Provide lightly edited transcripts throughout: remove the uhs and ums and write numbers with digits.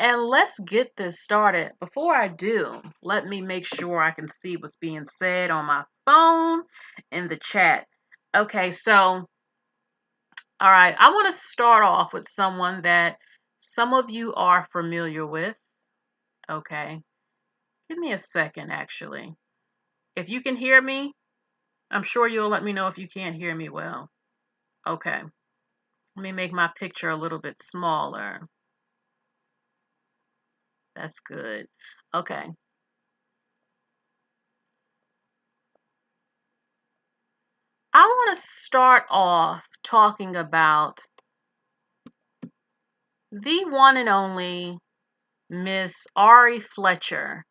And let's get this started. Before I do, let me make sure I can see what's being said on my phone in the chat. Okay, so, all right, I want to start off with someone that some of you are familiar with. Okay, give me a second, actually. If you can hear me, I'm sure you'll let me know if you can't hear me well. Okay, let me make my picture a little bit smaller. That's good. Okay. I want to start off talking about the one and only Miss Ari Fletcher.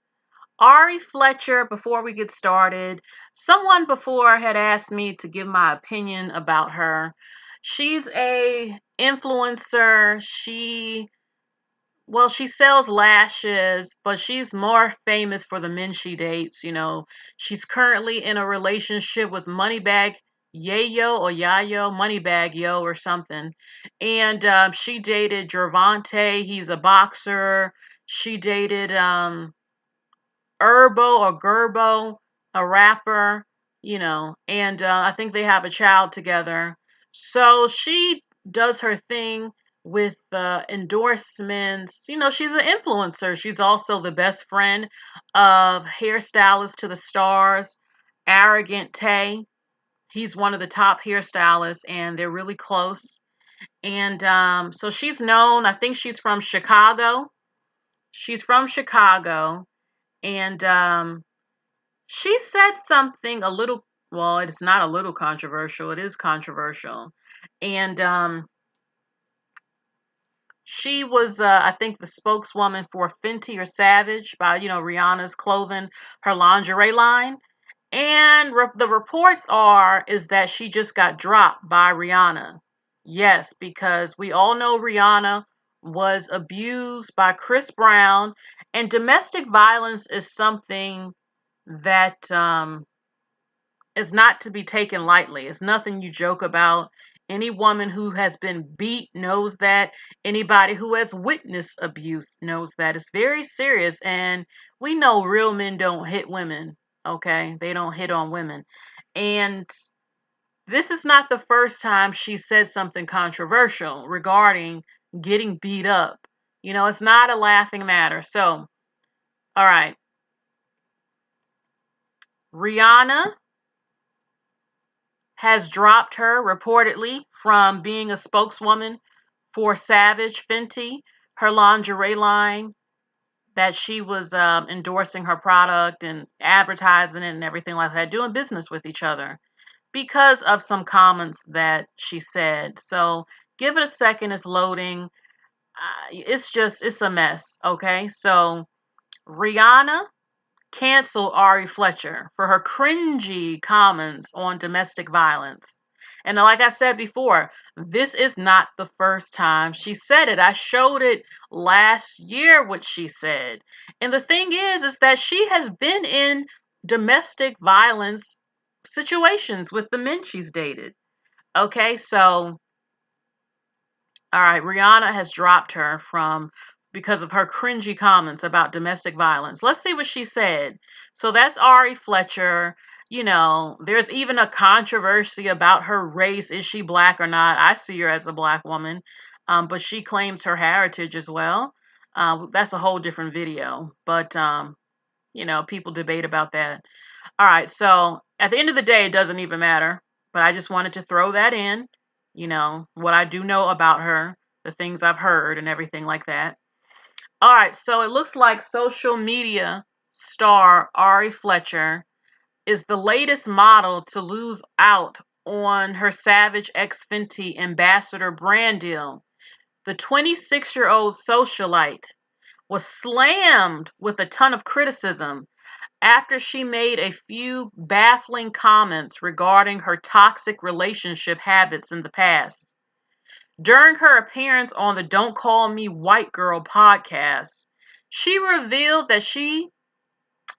Ari Fletcher, before we get started, someone before had asked me to give my opinion about her. She's a influencer. She sells lashes, but she's more famous for the men she dates. She's currently in a relationship with Moneybag Yayo or Yayo, Moneybag Yo or something. And she dated Gervonta. He's a boxer. She dated Herbo or Gerbo, a rapper, and I think they have a child together. So she does her thing with endorsements. She's an influencer. She's also the best friend of hairstylist to the stars, Arrogant Tay. He's one of the top hairstylists, and they're really close. And so she's known. I think she's from Chicago. She's from Chicago, and she said something a little, well, it's not a little controversial, it is controversial. And she was, I think, the spokeswoman for Fenty or Savage by, Rihanna's clothing, her lingerie line. And the reports is that she just got dropped by Rihanna. Yes, because we all know Rihanna was abused by Chris Brown, and domestic violence is something that is not to be taken lightly. It's nothing you joke about. Any woman who has been beat knows that. Anybody who has witnessed abuse knows that. It's very serious, and we know real men don't hit women, okay? They don't hit on women. And this is not the first time she said something controversial regarding getting beat up. It's not a laughing matter. So, all right. Rihanna has dropped her reportedly from being a spokeswoman for Savage Fenty, her lingerie line, that she was endorsing her product and advertising it and everything like that, doing business with each other because of some comments that she said. So give it a second, it's loading. It's a mess, okay? So Rihanna cancel Ari Fletcher for her cringy comments on domestic violence. And like I said before, this is not the first time she said it. I showed it last year what she said. And the thing is that she has been in domestic violence situations with the men she's dated. Okay, so all right, Rihanna has dropped her because of her cringy comments about domestic violence. Let's see what she said. So that's Ari Fletcher. There's even a controversy about her race. Is she black or not? I see her as a black woman, but she claims her heritage as well. That's a whole different video, but people debate about that. All right, so at the end of the day, it doesn't even matter, but I just wanted to throw that in, what I do know about her, the things I've heard and everything like that. All right, so it looks like social media star Ari Fletcher is the latest model to lose out on her Savage X Fenty ambassador brand deal. The 26-year-old socialite was slammed with a ton of criticism after she made a few baffling comments regarding her toxic relationship habits in the past. During her appearance on the Don't Call Me White Girl podcast, she revealed that she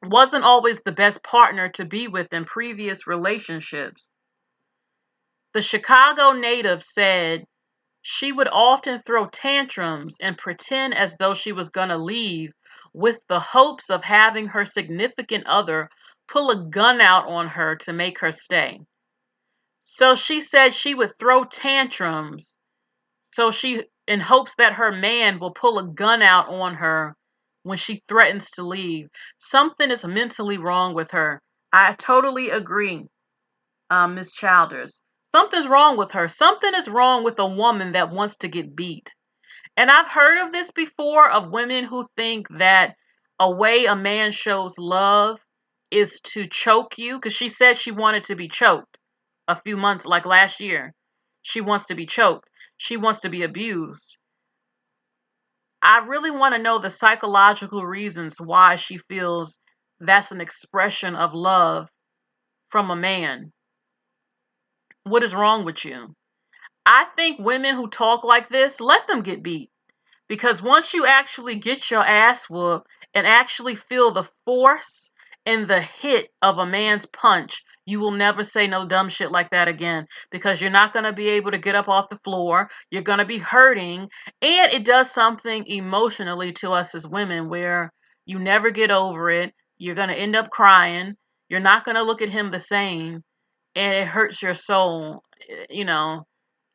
wasn't always the best partner to be with in previous relationships. The Chicago native said She would often throw tantrums and pretend as though she was going to leave with the hopes of having her significant other pull a gun out on her to make her stay. So she said she would throw tantrums in hopes that her man will pull a gun out on her when she threatens to leave. Something is mentally wrong with her. I totally agree, Miss Childers. Something's wrong with her. Something is wrong with a woman that wants to get beat. And I've heard of this before, of women who think that a way a man shows love is to choke you, because she said she wanted to be choked a few months, like last year. She wants to be choked. She wants to be abused. I really want to know the psychological reasons why she feels that's an expression of love from a man. What is wrong with you? I think women who talk like this, let them get beat. Because once you actually get your ass whooped and actually feel the force and the hit of a man's punch, you will never say no dumb shit like that again. Because you're not going to be able to get up off the floor. You're going to be hurting. And it does something emotionally to us as women where you never get over it. You're going to end up crying. You're not going to look at him the same. And it hurts your soul. You know,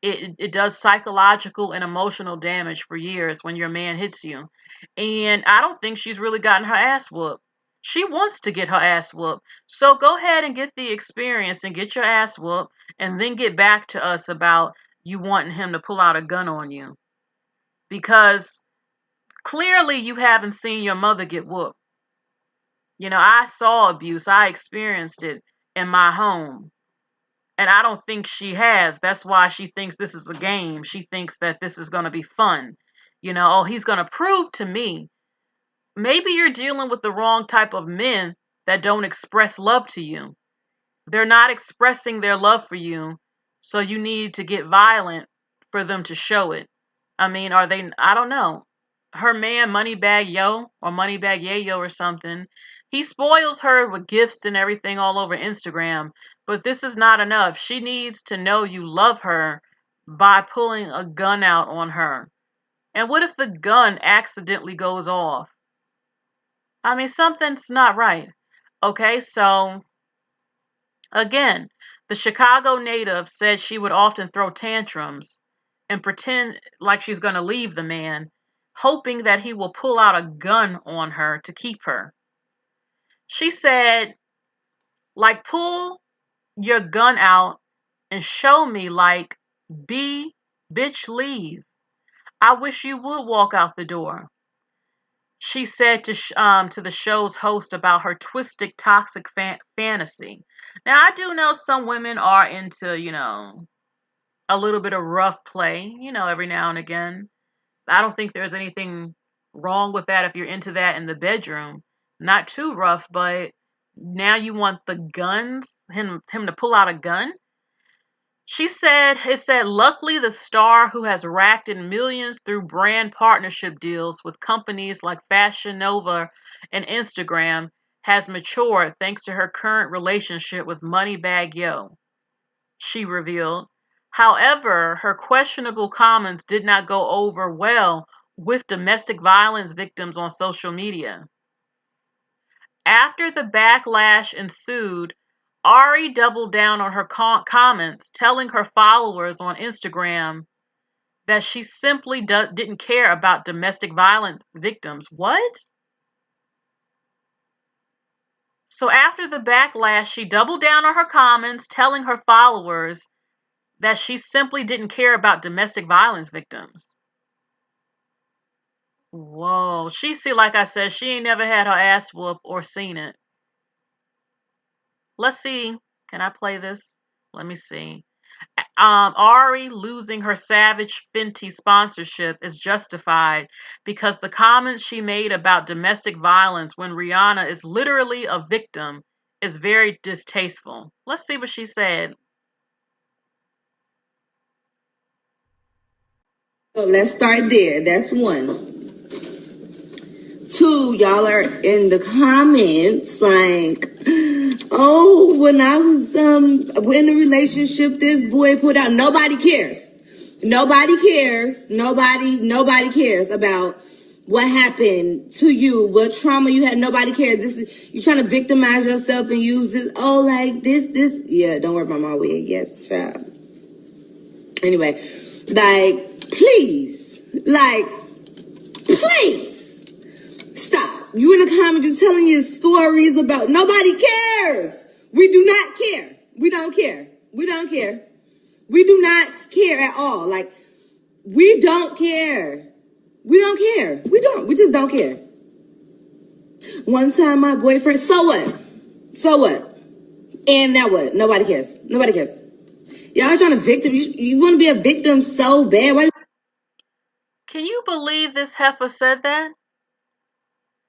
it does psychological and emotional damage for years when your man hits you. And I don't think she's really gotten her ass whooped. She wants to get her ass whooped. So go ahead and get the experience and get your ass whooped, and then get back to us about you wanting him to pull out a gun on you. Because clearly you haven't seen your mother get whooped. You know, I saw abuse. I experienced it in my home. And I don't think she has. That's why she thinks this is a game. She thinks that this is going to be fun. You know, oh, he's going to prove to me. Maybe you're dealing with the wrong type of men that don't express love to you. They're not expressing their love for you. So you need to get violent for them to show it. I mean, are they, I don't know. Her man, Moneybag Yo or Moneybag Yayo or something, he spoils her with gifts and everything all over Instagram. But this is not enough. She needs to know you love her by pulling a gun out on her. And what if the gun accidentally goes off? I mean, something's not right. Okay, so again, the Chicago native said she would often throw tantrums and pretend like she's going to leave the man, hoping that he will pull out a gun on her to keep her. She said, like, pull your gun out and show me, like, bitch, leave. I wish you would walk out the door. She said to the show's host about her twisted, toxic fantasy. Now, I do know some women are into, you know, a little bit of rough play, you know, every now and again. I don't think there's anything wrong with that if you're into that in the bedroom. Not too rough, but now you want the guns, him to pull out a gun? She said, it said, luckily the star, who has racked in millions through brand partnership deals with companies like Fashion Nova and Instagram, has matured thanks to her current relationship with Moneybag Yo, she revealed. However, her questionable comments did not go over well with domestic violence victims on social media. After the backlash ensued, Ari doubled down on her comments, telling her followers on Instagram that she simply didn't care about domestic violence victims. What? So after the backlash, she doubled down on her comments, telling her followers that she simply didn't care about domestic violence victims. Whoa. She, see, like I said, she ain't never had her ass whooped or seen it. Let's see. Can I play this? Let me see. Ari losing her Savage Fenty sponsorship is justified because the comments she made about domestic violence when Rihanna is literally a victim is very distasteful. Let's see what she said. So let's start there. That's one. Two, y'all are in the comments like, oh, when I was in a relationship, this boy put out, nobody cares. Nobody cares. Nobody cares about what happened to you, what trauma you had. Nobody cares. This is you trying to victimize yourself and use this. Oh, like this. Yeah, don't worry about my wig. Yes, child. Anyway, like, please stop. You in the comments, you telling your stories about nobody cares. We do not care. We don't care. We don't care. We do not care at all. Like, we don't care. We don't care. We don't. We just don't care. One time my boyfriend, so what? So what? And now what? Nobody cares. Nobody cares. Y'all trying to victim. You want to be a victim so bad. Why? Can you believe this heifer said that?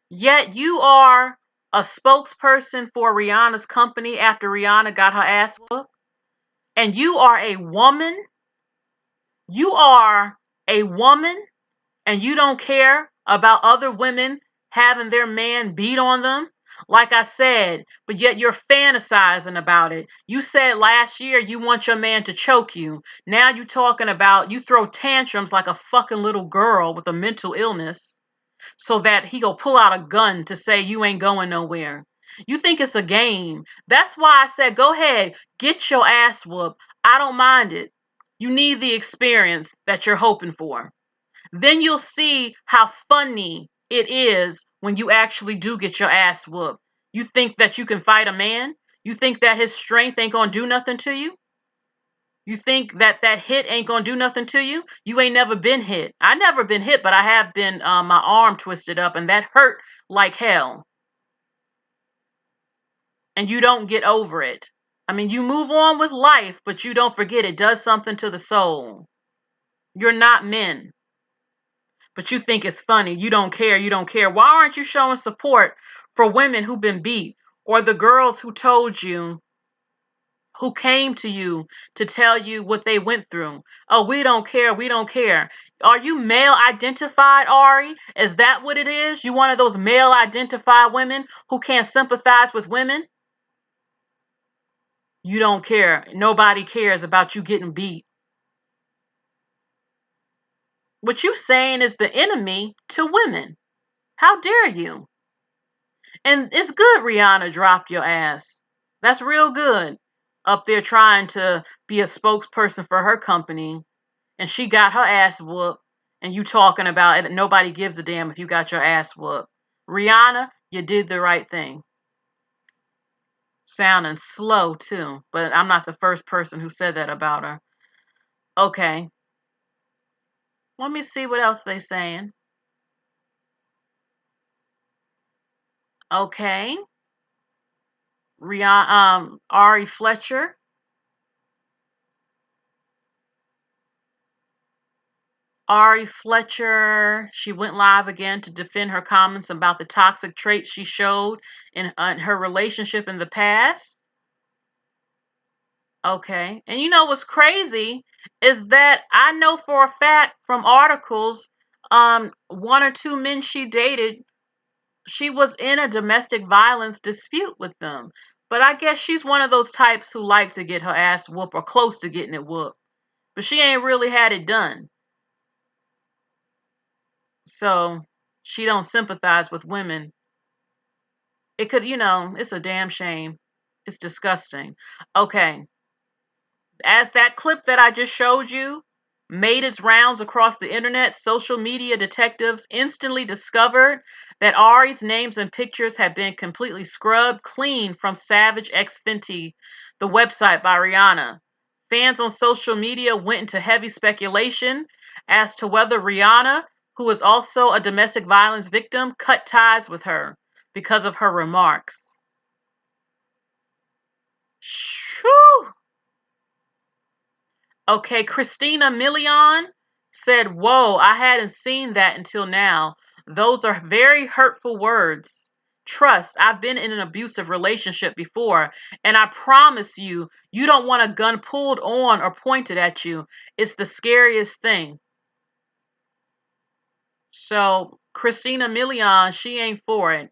Yet you are a spokesperson for Rihanna's company after Rihanna got her ass whooped. And you are a woman. You are a woman and you don't care about other women having their man beat on them. Like I said, but yet you're fantasizing about it. You said last year you want your man to choke you. Now you talking about you throw tantrums like a fucking little girl with a mental illness so that he go pull out a gun to say you ain't going nowhere. You think it's a game. That's why I said go ahead, get your ass whooped. I don't mind it. You need the experience that you're hoping for. Then you'll see how funny it is when you actually do get your ass whooped. You think that you can fight a man? You think that his strength ain't gonna do nothing to you? You think that that hit ain't gonna do nothing to you? You ain't never been hit. I never been hit, but I have been my arm twisted up, and that hurt like hell. And you don't get over it. I mean, you move on with life, but you don't forget it does something to the soul. You're not men. But you think it's funny. You don't care. You don't care. Why aren't you showing support for women who've been beat or the girls who told you, who came to you to tell you what they went through? Oh, we don't care. We don't care. Are you male identified, Ari? Is that what it is? You one of those male identified women who can't sympathize with women? You don't care. Nobody cares about you getting beat. What you saying is the enemy to women. How dare you? And it's good Rihanna dropped your ass. That's real good. Up there trying to be a spokesperson for her company, and she got her ass whooped, and you talking about it. Nobody gives a damn if you got your ass whooped. Rihanna, you did the right thing. Sounding slow too, but I'm not the first person who said that about her. Okay, let me see what else they saying. Okay, Rihanna, Ari Fletcher. Ari Fletcher, she went live again to defend her comments about the toxic traits she showed in her relationship in the past. Okay. And you know what's crazy is that I know for a fact from articles, one or two men she dated, she was in a domestic violence dispute with them. But I guess she's one of those types who likes to get her ass whooped or close to getting it whooped. But she ain't really had it done. So she don't sympathize with women. It could, it's a damn shame. It's disgusting. Okay. As that clip that I just showed you made its rounds across the internet, social media detectives instantly discovered that Ari's names and pictures had been completely scrubbed clean from ZioXx Fenty, the website by Rihanna. Fans on social media went into heavy speculation as to whether Rihanna, who is also a domestic violence victim, cut ties with her because of her remarks. Shoo! Okay, Christina Milian said, "Whoa, I hadn't seen that until now. Those are very hurtful words. Trust, I've been in an abusive relationship before, and I promise you, you don't want a gun pulled on or pointed at you. It's the scariest thing." So, Christina Milian, she ain't for it.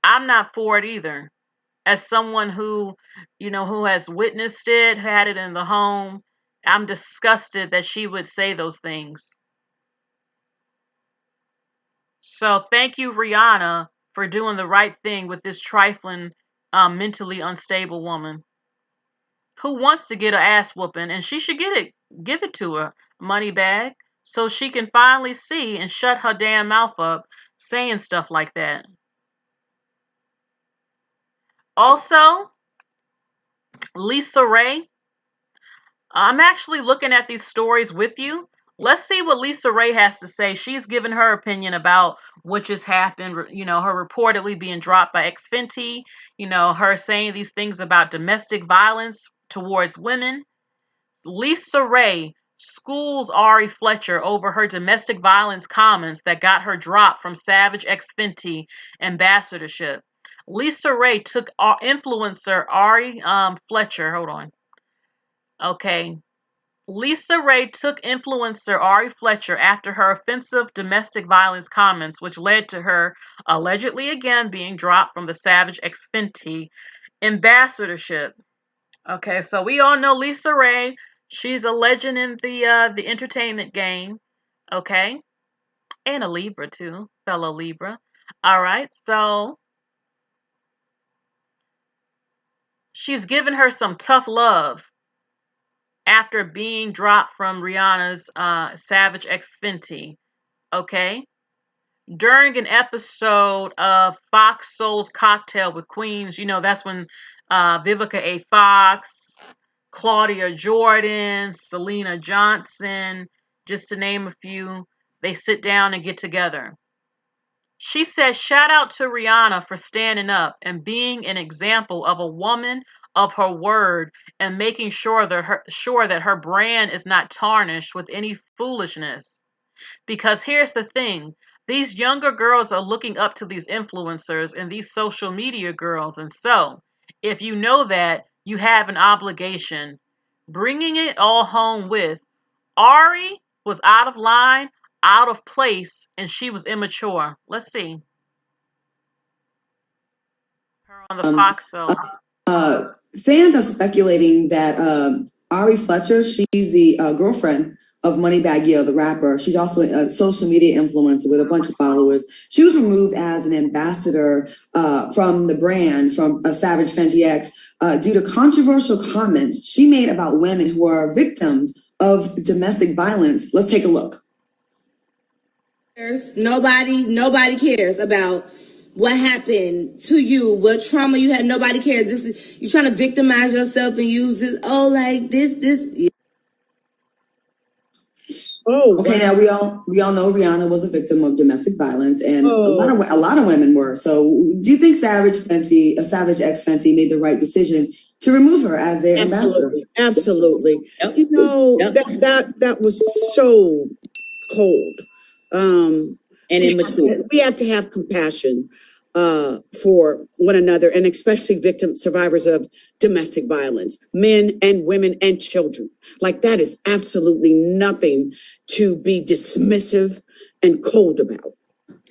I'm not for it either. As someone who, who has witnessed it, had it in the home, I'm disgusted that she would say those things. So thank you, Rihanna, for doing the right thing with this trifling, mentally unstable woman who wants to get her ass whooping, and she should give it to her, money bag, so she can finally see and shut her damn mouth up saying stuff like that. Also, Lisa Ray, I'm actually looking at these stories with you. Let's see what Lisa Ray has to say. She's given her opinion about what just happened. You know, her reportedly being dropped by X Fenty. You know, her saying these things about domestic violence towards women. Lisa Ray schools Ari Fletcher over her domestic violence comments that got her dropped from Savage X Fenty ambassadorship. Lisa Ray took influencer Ari Fletcher. Hold on. Okay. Lisa Ray took influencer Ari Fletcher after her offensive domestic violence comments, which led to her allegedly again being dropped from the Savage X Fenty ambassadorship. Okay, so we all know Lisa Ray. She's a legend in the entertainment game. Okay, and a Libra too, fellow Libra. All right, so she's given her some tough love after being dropped from Rihanna's Savage X Fenty. Okay, during an episode of Fox Soul's Cocktail with Queens, you know, that's when Vivica A. Fox, Claudia Jordan, Selena Johnson, just to name a few, they sit down and get together. She says, shout out to Rihanna for standing up and being an example of a woman of her word and making sure that her brand is not tarnished with any foolishness. Because here's the thing, these younger girls are looking up to these influencers and these social media girls. And so, if you know that, you have an obligation. Bringing it all home with Ari was out of line, out of place, and she was immature. Let's see. Her on the Fox show. Fans are speculating that Ari Fletcher, she's the girlfriend of Moneybagg Yo, the rapper. She's also a social media influencer with a bunch of followers. She was removed as an ambassador from the brand, from Savage Fenty X, due to controversial comments she made about women who are victims of domestic violence. Let's take a look. Nobody cares about what happened to you, what trauma you had. Nobody cares. You're trying to victimize yourself and use this. Oh, like this. Yeah. Oh, okay. Wow. Now we all know Rihanna was a victim of domestic violence, and a lot of women were. So, do you think Savage X Fenty made the right decision to remove her as their ambassador? Absolutely. Yep. You know, that was so cold. And we had to have compassion for one another, and especially survivors of domestic violence, men and women and children. Like, that is absolutely nothing to be dismissive and cold about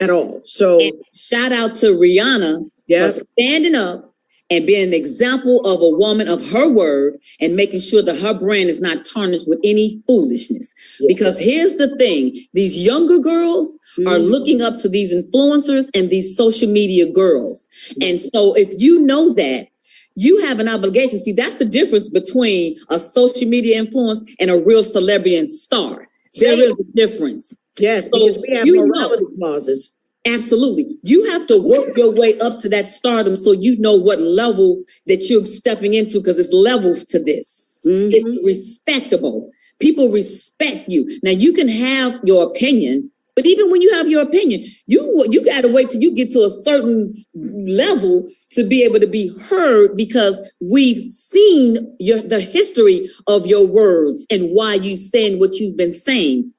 at all. So, and shout out to Rihanna for standing up and being an example of a woman of her word and making sure that her brand is not tarnished with any foolishness. Yes. Because here's the thing, these younger girls are looking up to these influencers and these social media girls. And so if you know that, you have an obligation. See, that's the difference between a social media influence and a real celebrity and star. There is a difference. Yes, so because we have morality clauses. Absolutely. You have to work your way up to that stardom so you know what level that you're stepping into, because it's levels to this. It's respectable. People respect you. Now, you can have your opinion, but even when you have your opinion, you got to wait till you get to a certain level to be able to be heard, because we've seen the history of your words and why you saying what you've been saying.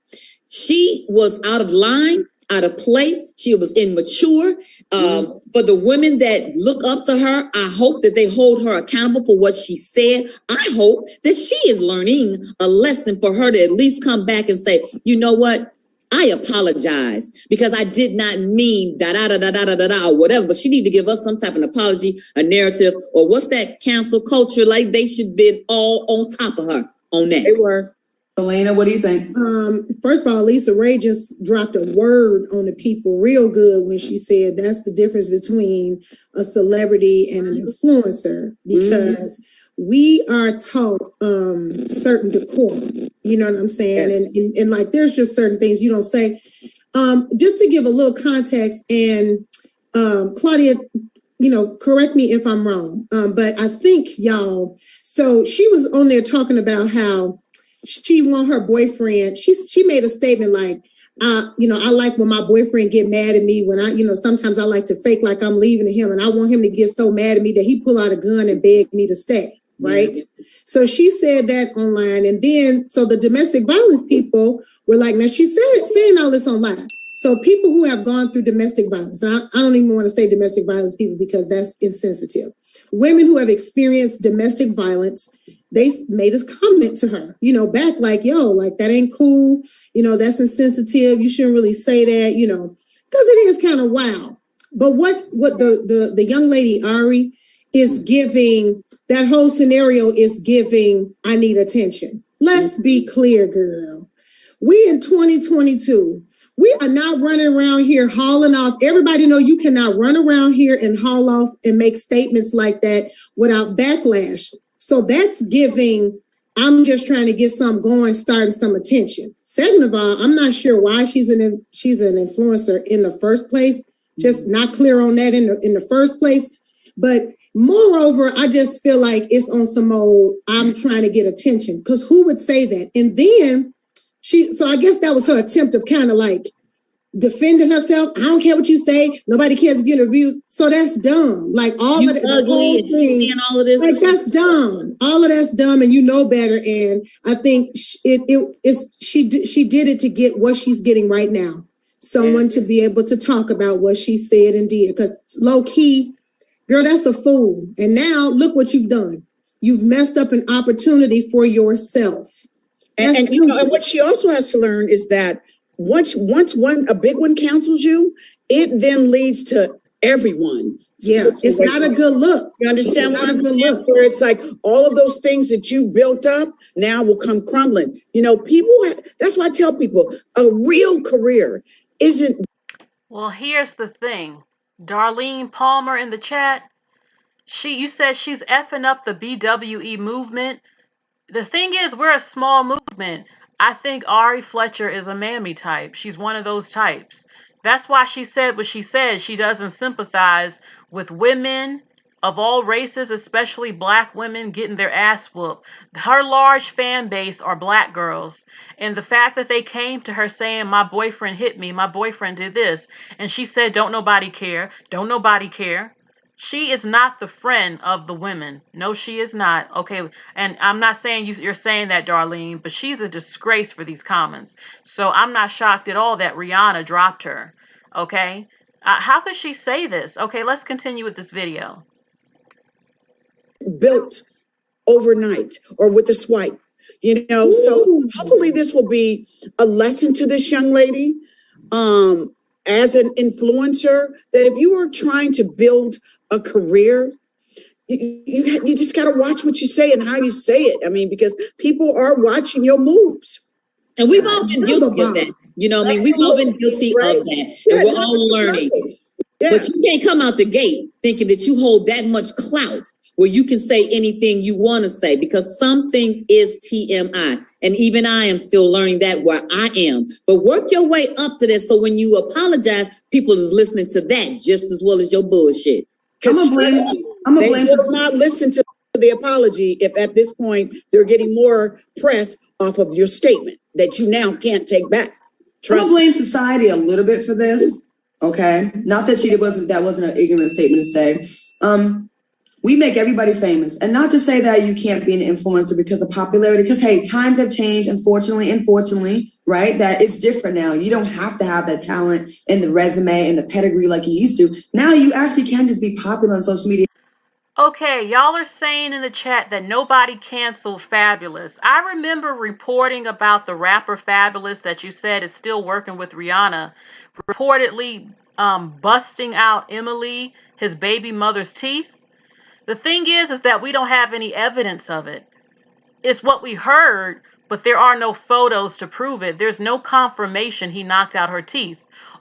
She was out of line, out of place. She was immature. For the women that look up to her, I hope that they hold her accountable for what she said. I hope that she is learning a lesson for her to at least come back and say, you know what? I apologize because I did not mean da-da-da-da-da-da-da or whatever, but she need to give us some type of apology, a narrative, or what's that cancel culture? Like, they should be all on top of her on that. They were. Elena, what do you think? First of all, Lisa Ray just dropped a word on the people real good when she said that's the difference between a celebrity and an influencer, because we are taught certain decorum. You know what I'm saying? Yes. And like there's just certain things you don't say. Just to give a little context, and Claudia, correct me if I'm wrong, but I think y'all, so she was on there talking about how she want her boyfriend. She made a statement like, I like when my boyfriend get mad at me when sometimes I like to fake like I'm leaving him, and I want him to get so mad at me that he pull out a gun and beg me to stay. Right. Yeah. So she said that online, and then so the domestic violence people were like, now she's saying all this online. So people who have gone through domestic violence, and I don't even want to say domestic violence people because that's insensitive. Women who have experienced domestic violence, they made us comment to her, back like, yo, like that ain't cool. That's insensitive. You shouldn't really say that, because it is kind of wild. But what the young lady, Ari, is giving, that whole scenario is giving, I need attention. Let's be clear, girl. We in 2022. We are not running around here hauling off. Everybody know you cannot run around here and haul off and make statements like that without backlash. So that's giving, I'm just trying to get some going, starting some attention. Second of all, I'm not sure why she's an influencer in the first place. Just not clear on that in the first place. But moreover, I just feel like it's on some old, I'm trying to get attention, because who would say that? And then so I guess that was her attempt of kind of like defending herself. I don't care what you say. Nobody cares if you interview. So that's dumb. Like all of the whole thing, all of this, like that's dumb. All of that's dumb, and you know better. And I think she did it to get what she's getting right now. Someone to be able to talk about what she said and did. Because low key, girl, that's a fool. And now look what you've done. You've messed up an opportunity for yourself. And what she also has to learn is that once a big one counsels you, it then leads to everyone. Yeah, it's not a good look. You understand what I'm saying? Where it's like all of those things that you built up now will come crumbling. That's why I tell people a real career isn't. Well, here's the thing. Darlene Palmer in the chat, you said she's effing up the BWE movement. The thing is, we're a small movement. I think Ari Fletcher is a mammy type. She's one of those types. That's why she said what she said. She doesn't sympathize with women of all races, especially black women, getting their ass whooped. Her large fan base are black girls. And the fact that they came to her saying, my boyfriend hit me, my boyfriend did this, and she said, don't nobody care, don't nobody care. She is not the friend of the women. No, she is not. Okay, and I'm not saying you're saying that, Darlene, but she's a disgrace for these comments. So I'm not shocked at all that Rihanna dropped her. Okay, how could she say this? Okay, let's continue with this video. Built overnight or with a swipe, so hopefully this will be a lesson to this young lady as an influencer, that if you are trying to build a career, you just got to watch what you say and how you say it. I mean, because people are watching your moves. And we've all been guilty of that. We've all been guilty of that. And we're all learning. Yeah. But you can't come out the gate thinking that you hold that much clout where you can say anything you want to say, because some things is TMI. And even I am still learning that where I am. But work your way up to that, so when you apologize, people is listening to that just as well as your bullshit. I'm gonna blame. They will not listen to the apology if at this point they're getting more press off of your statement that you now can't take back. I'm gonna blame society a little bit for this. Okay, not that that wasn't an ignorant statement to say. We make everybody famous, and not to say that you can't be an influencer because of popularity, because hey, times have changed, unfortunately, right? That it's different now. You don't have to have that talent and the resume and the pedigree like you used to. Now you actually can just be popular on social media. Okay, y'all are saying in the chat that nobody canceled Fabulous. I remember reporting about the rapper Fabulous that you said is still working with Rihanna, reportedly busting out Emily, his baby mother's teeth. The thing is that we don't have any evidence of it. it's what we heard, but there are no photos to prove it. There's no confirmation he knocked out her teeth.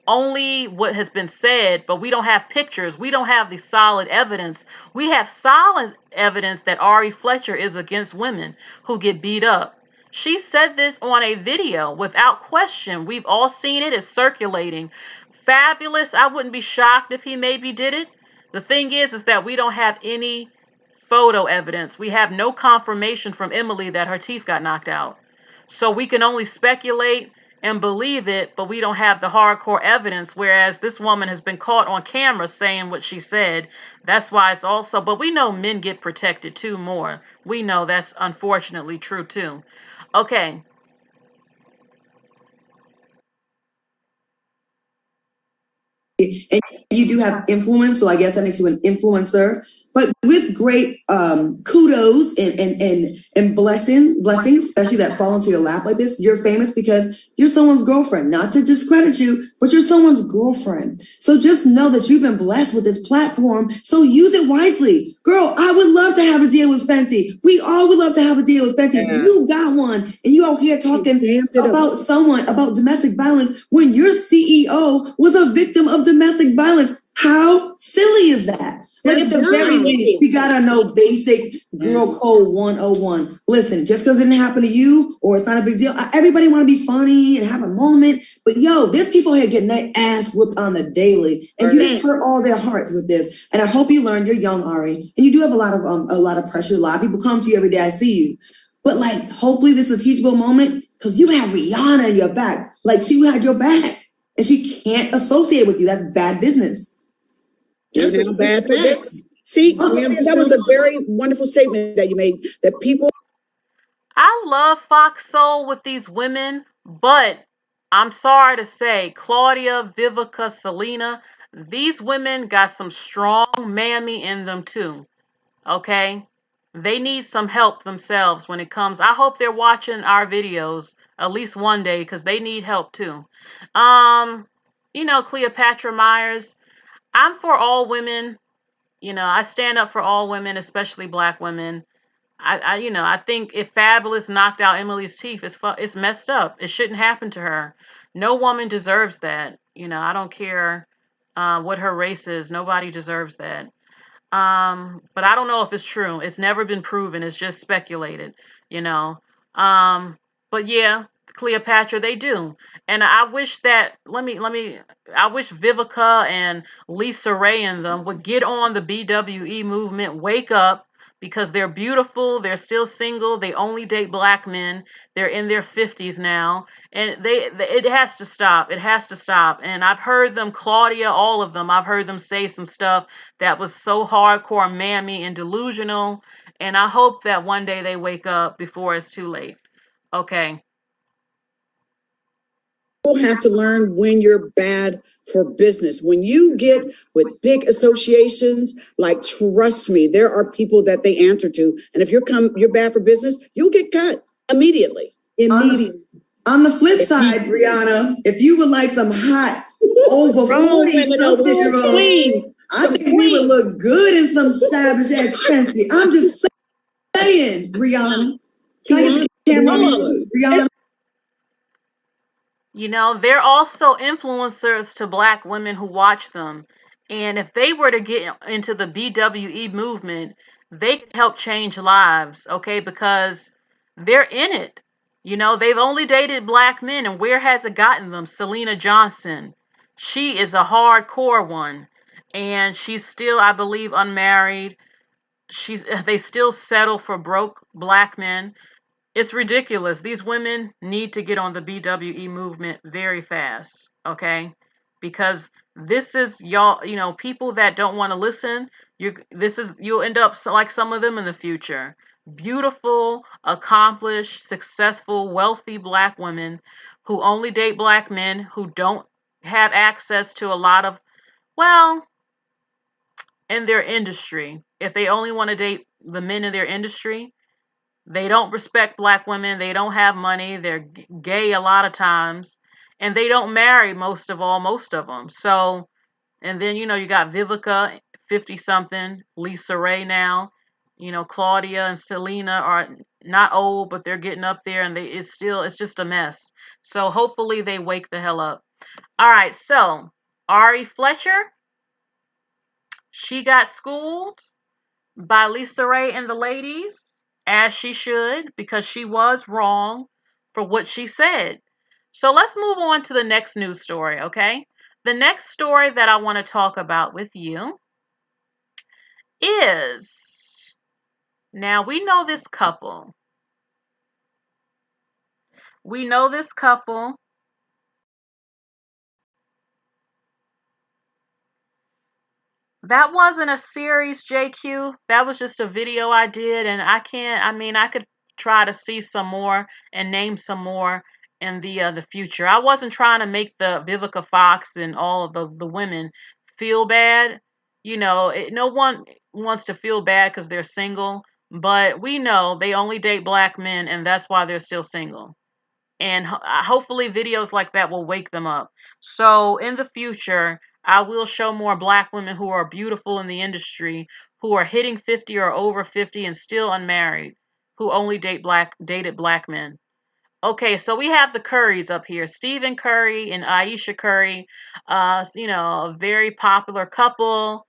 Only what has been said, but we don't have pictures. We don't have the solid evidence. We have solid evidence that Ari Fletcher is against women who get beat up. She said this on a video without question. We've all seen it. It's circulating. Fabulous. I wouldn't be shocked if he maybe did it. The thing is that we don't have any photo evidence. We have no confirmation from Emily that her teeth got knocked out. So we can only speculate and believe it, but we don't have the hardcore evidence, whereas this woman has been caught on camera saying what she said. That's why it's also, but we know men get protected too more. We know that's unfortunately true too. Okay. And you do have influence, so I guess that makes you an influencer. But with great kudos and blessings, especially that fall into your lap like this, you're famous because you're someone's girlfriend. Not to discredit you, but you're someone's girlfriend. So just know that you've been blessed with this platform. So use it wisely. Girl, I would love to have a deal with Fenty. We all would love to have a deal with Fenty. Yeah. You got one, and you out here talking about domestic violence when your CEO was a victim of domestic violence. How silly is that? Like at the very least, we gotta know basic girl code 101. Listen, just because it didn't happen to you or it's not a big deal, everybody want to be funny and have a moment. But yo, there's people here getting their ass whooped on the daily, and you just hurt all their hearts with this. And I hope you learn. You're young, Ari, and you do have a lot of pressure. A lot of people come to you every day. I see you, but like, hopefully this is a teachable moment because you had Rihanna in your back. Like she had your back, and she can't associate with you. That's bad business. That's bad facts. See, that was a very wonderful statement that you made. That people. I love Fox Soul with these women, but I'm sorry to say, Claudia, Vivica, Selena, these women got some strong mammy in them too. Okay, they need some help themselves when it comes. I hope they're watching our videos at least one day because they need help too. Cleopatra Myers. I'm for all women. I stand up for all women, especially black women. I think if Fabulous knocked out Emily's teeth, it's messed up. It shouldn't happen to her. No woman deserves that. I don't care what her race is. Nobody deserves that. But I don't know if it's true. It's never been proven. It's just speculated. You know. But yeah, Cleopatra, they do. And I wish that I wish Vivica and Lisa Ray and them would get on the BWE movement, wake up, because they're beautiful, they're still single, they only date black men, they're in their 50s now, and it has to stop. It has to stop. And I've heard them, Claudia, all of them, I've heard them say some stuff that was so hardcore mammy and delusional, and I hope that one day they wake up before it's too late. Okay. People have to learn when you're bad for business. When you get with big associations, like, trust me, there are people that they answer to. And if you're bad for business, you'll get cut immediately. On the flip side, Rihanna, if you would like some hot over 40-something-year-olds, I think we would look good in some Savage X Fenty. I'm just saying, Rihanna. Can I get the camera on Rihanna? They're also influencers to black women who watch them. And if they were to get into the BWE movement, they could help change lives, okay? Because they're in it. They've only dated black men, and where has it gotten them? Selena Johnson. She is a hardcore one. And she's still, I believe, unmarried. They still settle for broke black men. It's ridiculous. These women need to get on the BWE movement very fast, okay? Because this is y'all, people that don't want to listen. You'll end up like some of them in the future. Beautiful, accomplished, successful, wealthy black women who only date black men, who don't have access to a lot of, in their industry. If they only want to date the men in their industry, they don't respect black women. They don't have money. They're gay a lot of times. And they don't marry most of them. So, and then, you got Vivica, 50-something, Lisa Ray now. Claudia and Selena are not old, but they're getting up there, and it's just a mess. So hopefully they wake the hell up. All right, so Ari Fletcher, she got schooled by Lisa Ray and the ladies, as she should, because she was wrong for what she said. So let's move on to the next news story, okay? The next story that I want to talk about with you is, now we know this couple. We know this couple. That wasn't a series, JQ. That was just a video I did, and I could try to see some more and name some more in the future. I wasn't trying to make the Vivica Fox and all of the women feel bad. No one wants to feel bad because they're single, but we know they only date black men, and that's why they're still single. And hopefully videos like that will wake them up. So in the future, I will show more black women who are beautiful in the industry, who are hitting 50 or over 50 and still unmarried, who only dated black men. Okay, so we have the Currys up here, Stephen Curry and Ayesha Curry, a very popular couple.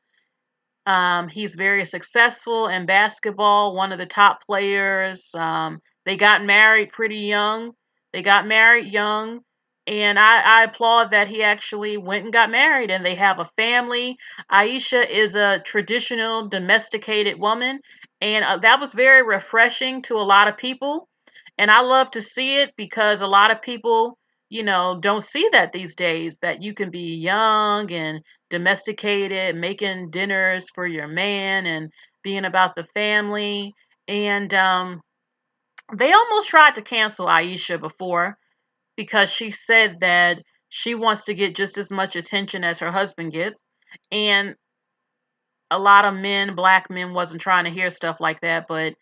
He's very successful in basketball, one of the top players. They got married pretty young. They got married young, and I applaud that he actually went and got married, and they have a family. Ayesha is a traditional domesticated woman, and that was very refreshing to a lot of people. And I love to see it because a lot of people, don't see that these days, that you can be young and domesticated, making dinners for your man and being about the family. And they almost tried to cancel Ayesha before because she said that she wants to get just as much attention as her husband gets. And a lot of men, black men, wasn't trying to hear stuff like that, but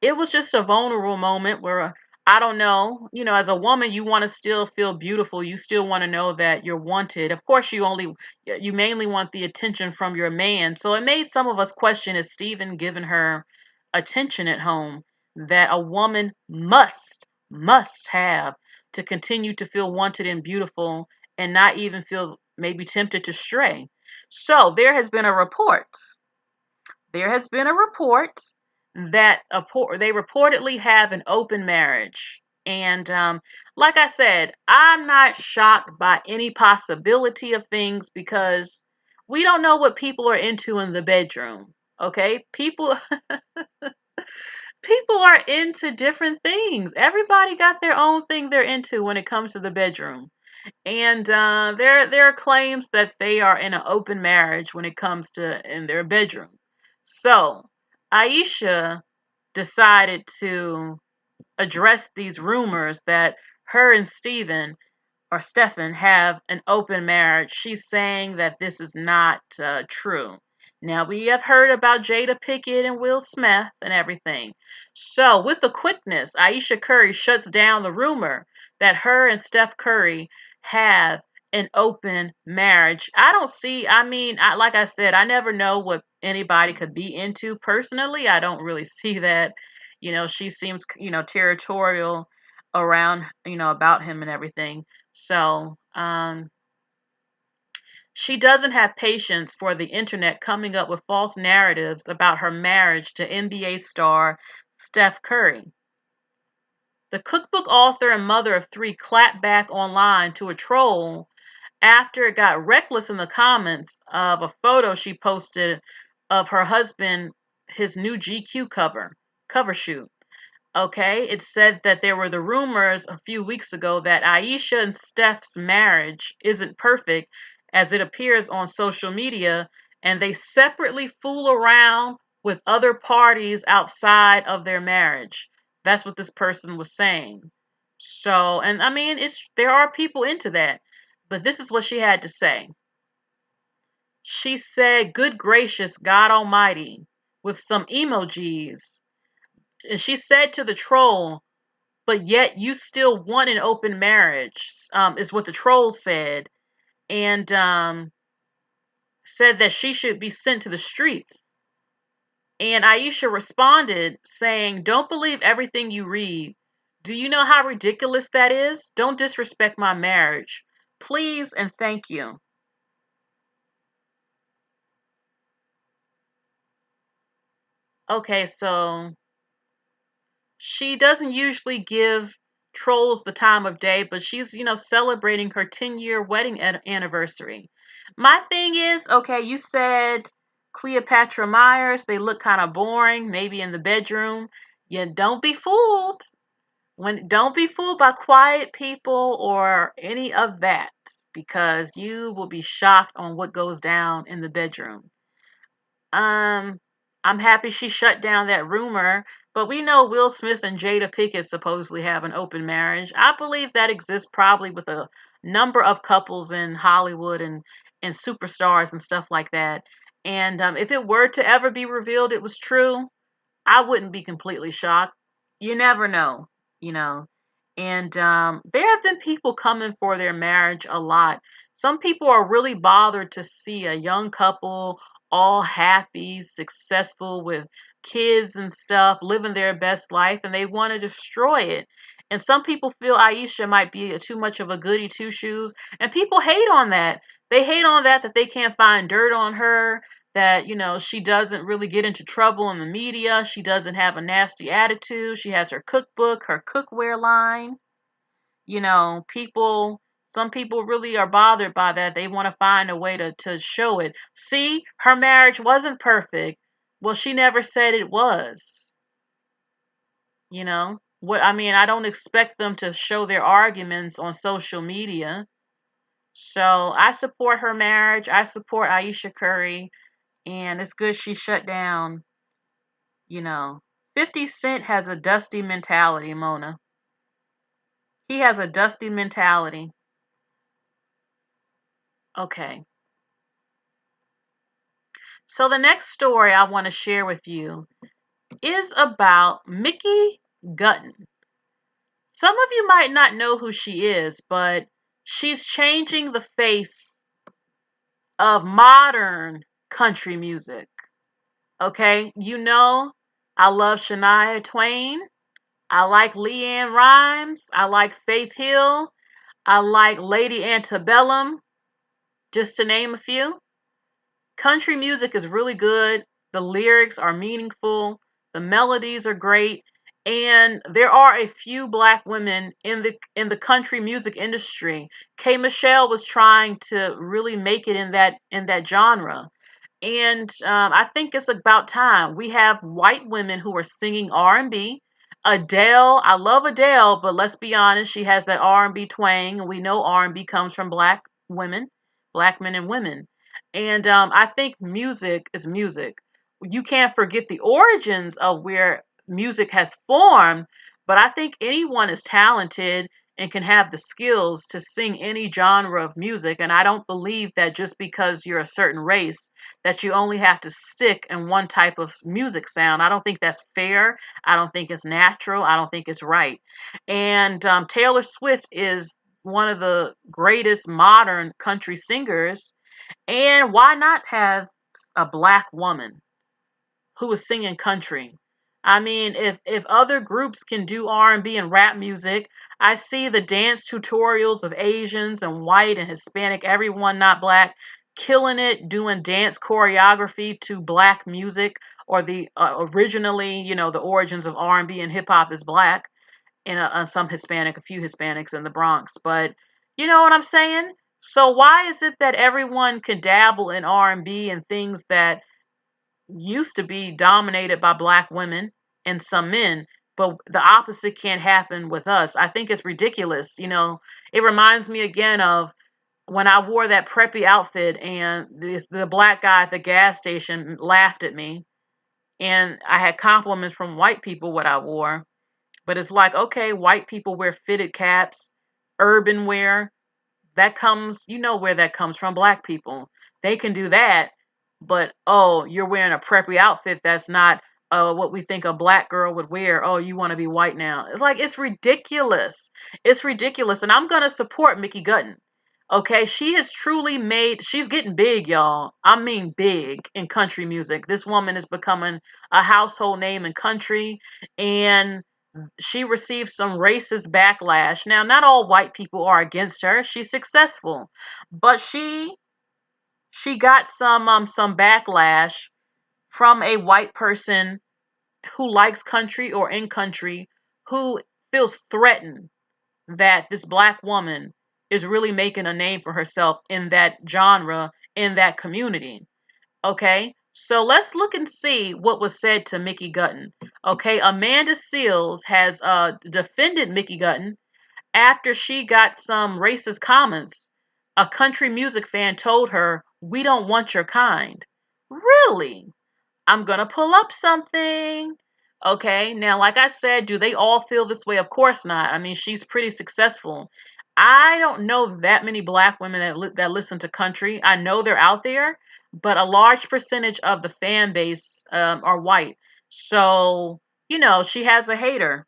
it was just a vulnerable moment where I don't know, as a woman, you want to still feel beautiful. You still want to know that you're wanted. Of course, you mainly want the attention from your man. So it made some of us question, is Stephen giving her attention at home that a woman must have to continue to feel wanted and beautiful and not even feel maybe tempted to stray. So there has been a report that they reportedly have an open marriage. And like I said, I'm not shocked by any possibility of things because we don't know what people are into in the bedroom. Okay? People are into different things. Everybody got their own thing they're into when it comes to the bedroom. And there are claims that they are in an open marriage when it comes to in their bedroom. So Ayesha decided to address these rumors that her and Stefan have an open marriage. She's saying that this is not true. Now, we have heard about Jada Pickett and Will Smith and everything. So, with the quickness, Ayesha Curry shuts down the rumor that her and Steph Curry have an open marriage. I don't see, like I said, I never know what anybody could be into personally. I don't really see that. She seems, territorial around, about him and everything. So, she doesn't have patience for the internet coming up with false narratives about her marriage to NBA star Steph Curry. The cookbook author and mother of three clapped back online to a troll after it got reckless in the comments of a photo she posted of her husband, his new GQ cover shoot. Okay, it said that there were the rumors a few weeks ago that Ayesha and Steph's marriage isn't perfect as it appears on social media, and they separately fool around with other parties outside of their marriage. That's what this person was saying. So, and there are people into that, but this is what she had to say. She said, "Good gracious God Almighty," with some emojis. And she said to the troll, "But yet you still want an open marriage," is what the troll said. And said that she should be sent to the streets. And Ayesha responded saying, "Don't believe everything you read. Do you know how ridiculous that is? Don't disrespect my marriage. Please and thank you." Okay, so she doesn't usually give trolls the time of day, but she's, celebrating her 10-year wedding anniversary. My thing is, okay, you said Cleopatra Myers, they look kind of boring, maybe in the bedroom. Yeah, don't be fooled by quiet people or any of that, because you will be shocked on what goes down in the bedroom. Um, I'm happy she shut down that rumor, but we know Will Smith and Jada Pinkett supposedly have an open marriage. I believe that exists probably with a number of couples in Hollywood and superstars and stuff like that. And if it were to ever be revealed it was true, I wouldn't be completely shocked. You never know, you know. And there have been people coming for their marriage a lot. Some people are really bothered to see a young couple all happy, successful with kids and stuff, living their best life, and they want to destroy it. And some people feel Ayesha might be too much of a goody two shoes, and people hate on that. They hate on that they can't find dirt on her, that she doesn't really get into trouble in the media, she doesn't have a nasty attitude, she has her cookbook, her cookware line. People, some people really are bothered by that. They want to find a way to show it. See, her marriage wasn't perfect. Well, she never said it was. What I mean, I don't expect them to show their arguments on social media. So I support her marriage. I support Ayesha Curry, and it's good she shut down. You know, 50 Cent has a dusty mentality, Mona. He has a dusty mentality. Okay. So the next story I want to share with you is about Mickey Guyton. Some of you might not know who she is, but she's changing the face of modern country music. Okay? I love Shania Twain. I like LeAnn Rimes. I like Faith Hill. I like Lady Antebellum, just to name a few. Country music is really good. The lyrics are meaningful. The melodies are great. And there are a few black women in the country music industry. K. Michelle was trying to really make it in that genre. And I think it's about time. We have white women who are singing R&B. Adele, I love Adele, but let's be honest, she has that R&B twang, and we know R&B comes from black women, black men and women. And I think music is music. You can't forget the origins of where music has formed, but I think anyone is talented and can have the skills to sing any genre of music. And I don't believe that just because you're a certain race that you only have to stick in one type of music sound. I don't think that's fair. I don't think it's natural. I don't think it's right. And Taylor Swift is one of the greatest modern country singers. And why not have a black woman who is singing country? I mean, if other groups can do R&B and rap music, I see the dance tutorials of Asians and white and Hispanic, everyone not black, killing it doing dance choreography to black music, or the originally, the origins of R&B and hip hop is black, and some Hispanic, a few Hispanics in the Bronx. But you know what I'm saying? So why is it that everyone can dabble in R&B and things that used to be dominated by black women and some men, but the opposite can't happen with us? I think it's ridiculous. It reminds me again of when I wore that preppy outfit and the black guy at the gas station laughed at me, and I had compliments from white people what I wore. But it's like, okay, white people wear fitted caps, urban wear. That comes, where that comes from, black people. They can do that, but oh, you're wearing a preppy outfit that's not what we think a black girl would wear. Oh, you want to be white now. It's like, it's ridiculous. It's ridiculous. And I'm going to support Mickey Guyton. Okay, she has truly made, she's getting big, y'all. I mean big in country music. This woman is becoming a household name in country, and she received some racist backlash. Now, not all white people are against her. She's successful, but she got some backlash from a white person who likes country or in country, who feels threatened that this black woman is really making a name for herself in that genre, in that community. Okay, so let's look and see what was said to Mickey Guyton. Okay, Amanda Seales has defended Mickey Guyton after she got some racist comments. A country music fan told her, "We don't want your kind." Really? I'm gonna pull up something. Okay, now, like I said, do they all feel this way? Of course not. I mean, she's pretty successful. I don't know that many black women that listen to country. I know they're out there, but a large percentage of the fan base are white. So, she has a hater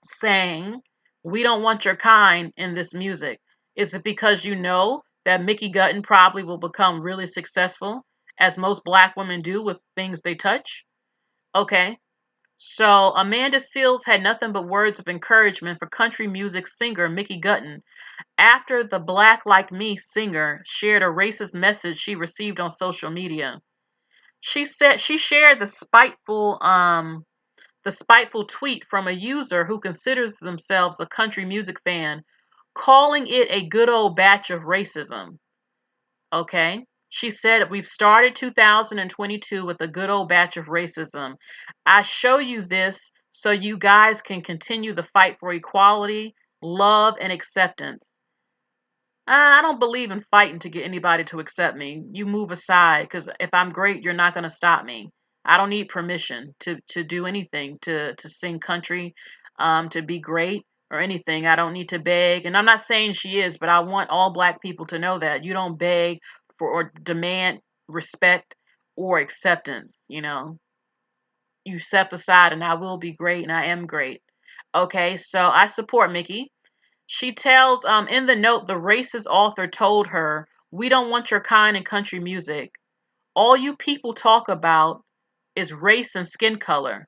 saying, "We don't want your kind in this music." Is it because you know that Mickey Guyton probably will become really successful, as most black women do with things they touch? Okay. So Amanda Seales had nothing but words of encouragement for country music singer Mickey Guyton after the Black Like Me singer shared a racist message she received on social media. She said she shared the spiteful tweet from a user who considers themselves a country music fan, calling it a good old batch of racism. Okay. She said, "We've started 2022 with a good old batch of racism. I show you this so you guys can continue the fight for equality, love, and acceptance. I don't believe in fighting to get anybody to accept me. You move aside, because if I'm great, you're not going to stop me. I don't need permission to do anything, to sing country, to be great or anything. I don't need to beg. And I'm not saying she is, but I want all black people to know that you don't beg for or demand respect or acceptance. You step aside and I will be great and I am great." Okay, so I support Mickey. She tells in the note, the racist author told her, "We don't want your kind in country music. All you people talk about is race and skin color,"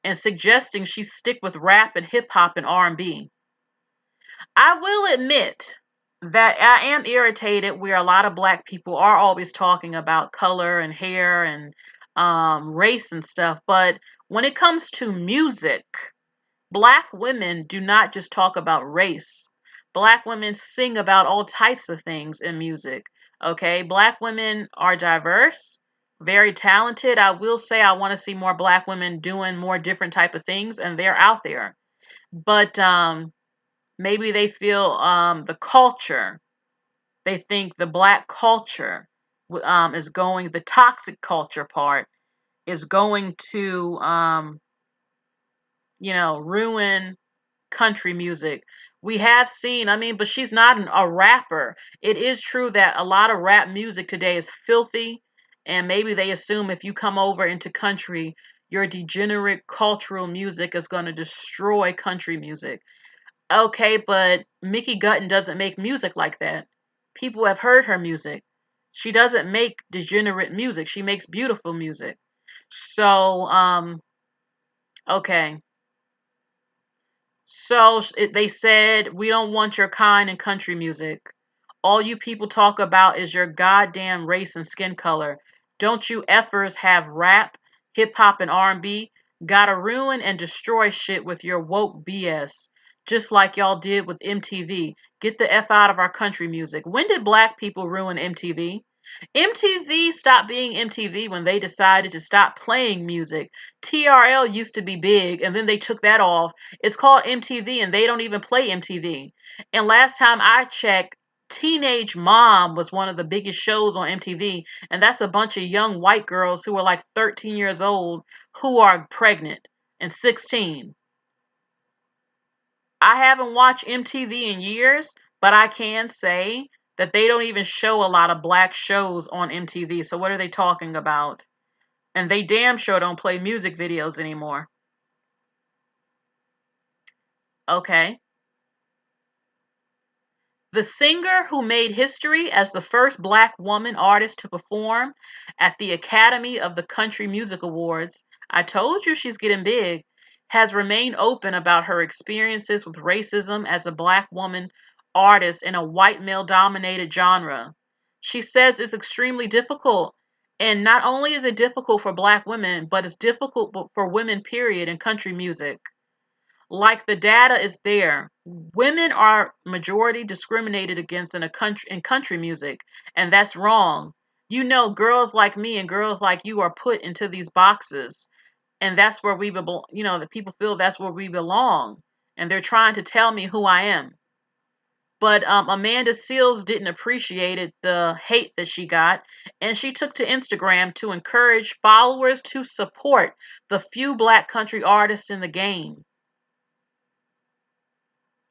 and suggesting she stick with rap and hip hop and R&B. I will admit that I am irritated where a lot of black people are always talking about color and hair and race and stuff, but when it comes to music, Black women do not just talk about race. Black women sing about all types of things in music. Okay, Black women are diverse, very talented. I will say I want to see more Black women doing more different type of things, and they're out there. But maybe they feel the culture. They think the Black culture is going. The toxic culture part is going to ruin country music. We have seen, I mean, but she's not a rapper. It is true that a lot of rap music today is filthy, and maybe they assume if you come over into country, your degenerate cultural music is going to destroy country music. Okay, but Mickey Guyton doesn't make music like that. People have heard her music. She doesn't make degenerate music. She makes beautiful music. So, okay. So they said, "We don't want your kind in country music. All you people talk about is your goddamn race and skin color. Don't you effers have rap, hip hop, and R&B? Gotta ruin and destroy shit with your woke BS, just like y'all did with MTV. Get the F out of our country music." When did black people ruin MTV? MTV stopped being MTV when they decided to stop playing music. TRL used to be big and then they took that off. It's called MTV and they don't even play MTV. And last time I checked, Teenage Mom was one of the biggest shows on MTV, and that's a bunch of young white girls who are like 13 years old who are pregnant and 16. I haven't watched MTV in years, but I can say that they don't even show a lot of black shows on MTV. So what are they talking about? And they damn sure don't play music videos anymore. Okay. The singer who made history as the first Black woman artist to perform at the Academy of the Country Music Awards, I told you she's getting big, has remained open about her experiences with racism as a Black woman artist in a white male dominated genre. She says it's extremely difficult. And not only is it difficult for Black women, but it's difficult for women, period, in country music. Like the data is there. Women are majority discriminated against in country music, and that's wrong. You know, girls like me and girls like you are put into these boxes, and that's where we belong. You know, the people feel that's where we belong, and they're trying to tell me who I am. But Amanda Seales didn't appreciate it, the hate that she got, and she took to Instagram to encourage followers to support the few Black country artists in the game.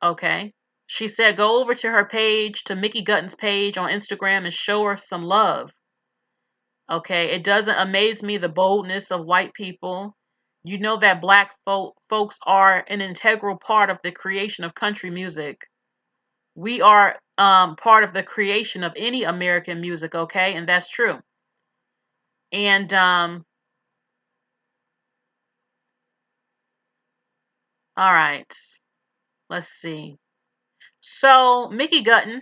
Okay. She said go over to her page, to Mickey Guyton's page on Instagram, and show her some love. Okay. It doesn't amaze me the boldness of white people. You know that Black folks are an integral part of the creation of country music. We are part of the creation of any American music, okay? And that's true. And all right. Let's see. So Mickey Guyton,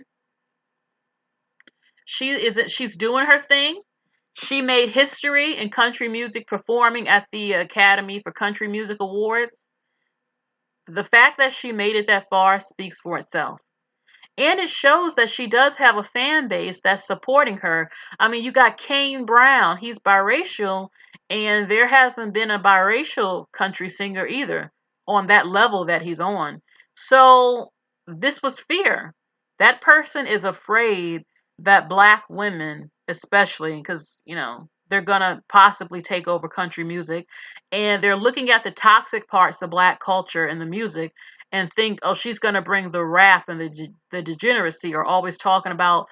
she's doing her thing. She made history in country music performing at the Academy for Country Music Awards. The fact that she made it that far speaks for itself. And it shows that she does have a fan base that's supporting her. I mean, you got Kane Brown, he's biracial, and there hasn't been a biracial country singer either on that level that he's on. So this was fear. That person is afraid that Black women, especially, because, you know, they're gonna possibly take over country music, and they're looking at the toxic parts of Black culture and the music and think, oh, she's going to bring the rap and the degeneracy, or always talking about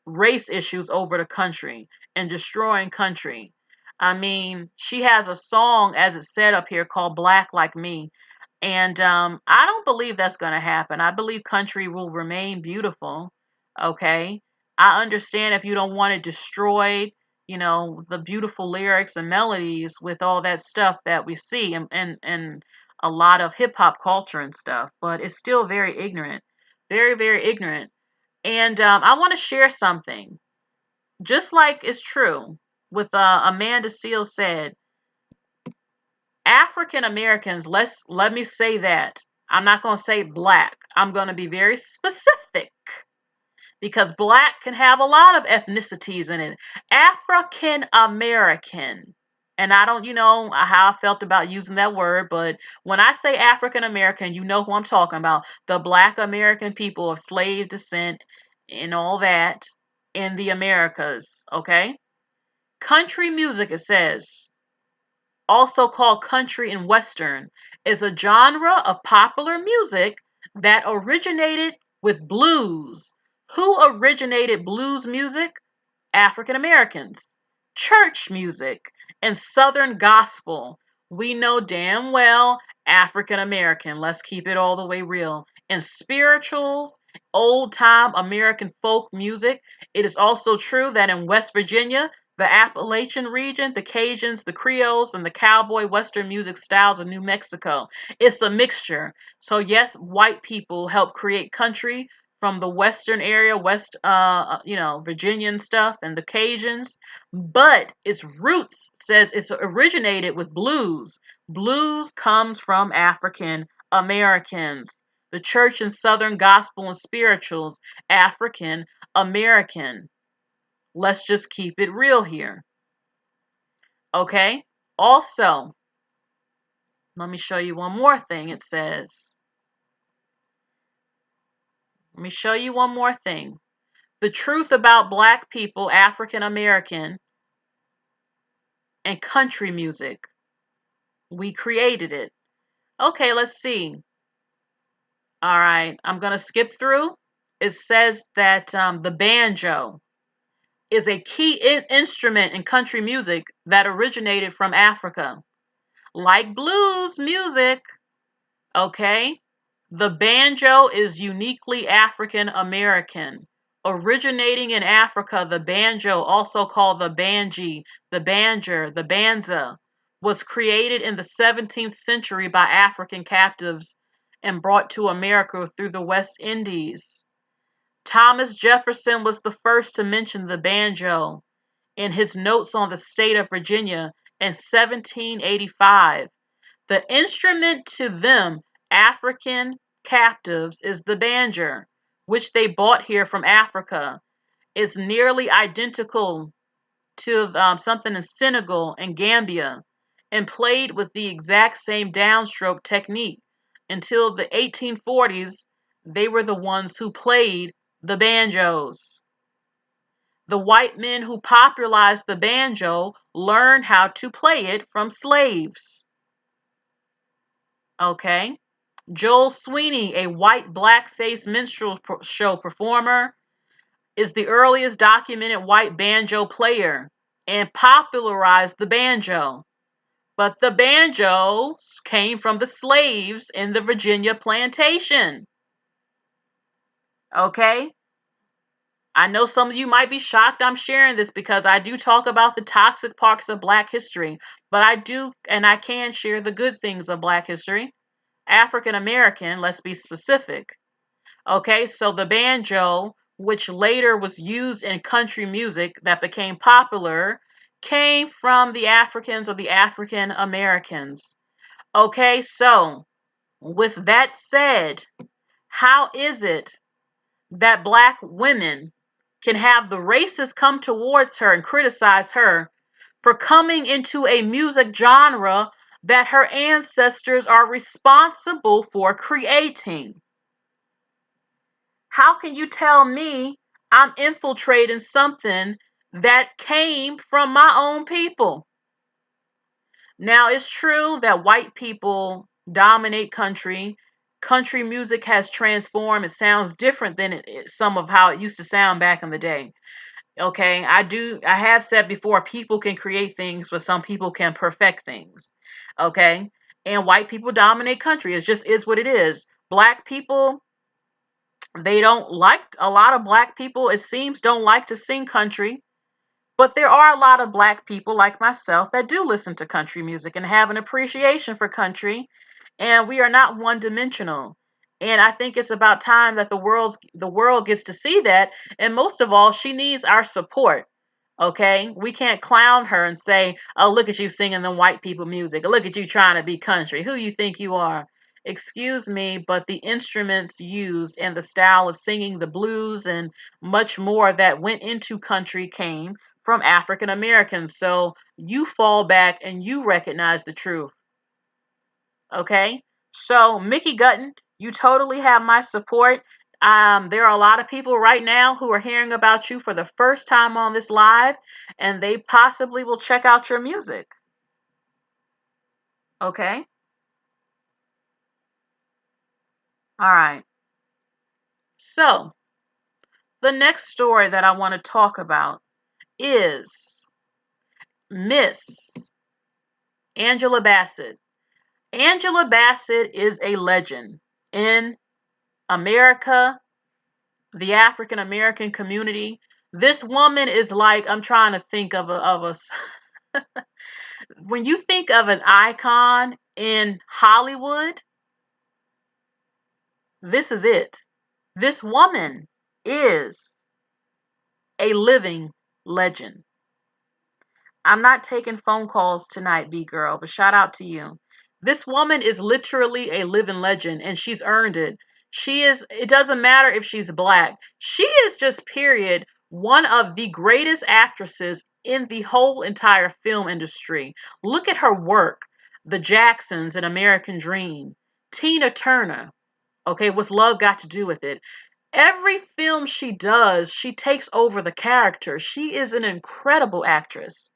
race issues over the country and destroying country. I mean, she has a song, as it said up here, called Black Like Me. And I don't believe that's going to happen. I believe country will remain beautiful. Okay. I understand if you don't want it destroyed, you know, the beautiful lyrics and melodies with all that stuff that we see, and a lot of hip hop culture and stuff, but it's still very ignorant. Very, very ignorant. And I want to share something. Just like it's true with Amanda Seales said, African Americans, let me say that. I'm not going to say Black. I'm going to be very specific, because Black can have a lot of ethnicities in it. African American. And I don't, you know, how I felt about using that word, but when I say African American, you know who I'm talking about. The Black American people of slave descent and all that in the Americas, okay? Country music, it says, also called country and western, is a genre of popular music that originated with blues. Who originated blues music? African Americans. Church music and Southern gospel. We know damn well African American. Let's keep it all the way real. And spirituals, old time American folk music. It is also true that in West Virginia, the Appalachian region, the Cajuns, the Creoles, and the cowboy western music styles of New Mexico. It's a mixture. So yes, white people help create country from the western area, Virginian stuff and the Cajuns, but its roots says it's originated with blues. Blues comes from African Americans. The church and Southern gospel and spirituals, African American. Let's just keep it real here. Okay? Also, let me show you one more thing. It says, let me show you one more thing. The truth about Black people, African American, and country music. We created it. Okay, let's see. All right, I'm going to skip through. It says that the banjo is a key instrument in country music that originated from Africa. Like blues music, okay? The banjo is uniquely African American. Originating in Africa, the banjo, also called the banji, the banjer, the banza, was created in the 17th century by African captives and brought to America through the West Indies. Thomas Jefferson was the first to mention the banjo in his notes on the state of Virginia in 1785. The instrument to them, African captives, is the banjo, which they bought here from Africa. Is nearly identical to something in Senegal and Gambia, and played with the exact same downstroke technique. Until the 1840s, they were the ones who played the banjos. The white men who popularized the banjo learned how to play it from slaves. Okay. Joel Sweeney, a white blackface minstrel show performer, is the earliest documented white banjo player and popularized the banjo. But the banjos came from the slaves in the Virginia plantation. Okay? I know some of you might be shocked I'm sharing this because I do talk about the toxic parts of Black history, but I do and I can share the good things of Black history. African American, let's be specific. Okay, so the banjo, which later was used in country music that became popular, came from the Africans or the African Americans. Okay, so with that said, how is it that Black women can have the racists come towards her and criticize her for coming into a music genre that her ancestors are responsible for creating? How can you tell me I'm infiltrating something that came from my own people? Now, it's true that white people dominate country. Country music has transformed. It sounds different than some of how it used to sound back in the day. Okay, I have said before, people can create things, but some people can perfect things. Okay, and white people dominate country. It just is what it is. Black people, they don't like, a lot of Black people, it seems, don't like to sing country. But there are a lot of Black people like myself that do listen to country music and have an appreciation for country, and we are not one-dimensional. And I think it's about time that the world gets to see that, and most of all, she needs our support. Okay? We can't clown her and say, "Oh, look at you singing the white people music. Look at you trying to be country. Who you think you are?" Excuse me, but the instruments used and the style of singing the blues and much more that went into country came from African Americans. So you fall back and you recognize the truth. Okay? So, Mickey Guyton, you totally have my support. There are a lot of people right now who are hearing about you for the first time on this live, and they possibly will check out your music. Okay? All right. So, the next story that I want to talk about is Miss Angela Bassett. Angela Bassett is a legend in America, the African American community. This woman is like, I'm trying to think of a when you think of an icon in Hollywood, this is it. This woman is a living legend. I'm not taking phone calls tonight, B girl, but shout out to you. This woman is literally a living legend and she's earned it. She is, it doesn't matter if she's Black. She is just, period, one of the greatest actresses in the whole entire film industry. Look at her work. The Jacksons in American Dream. Tina Turner. Okay, what's love got to do with it? Every film she does, she takes over the character. She is an incredible actress.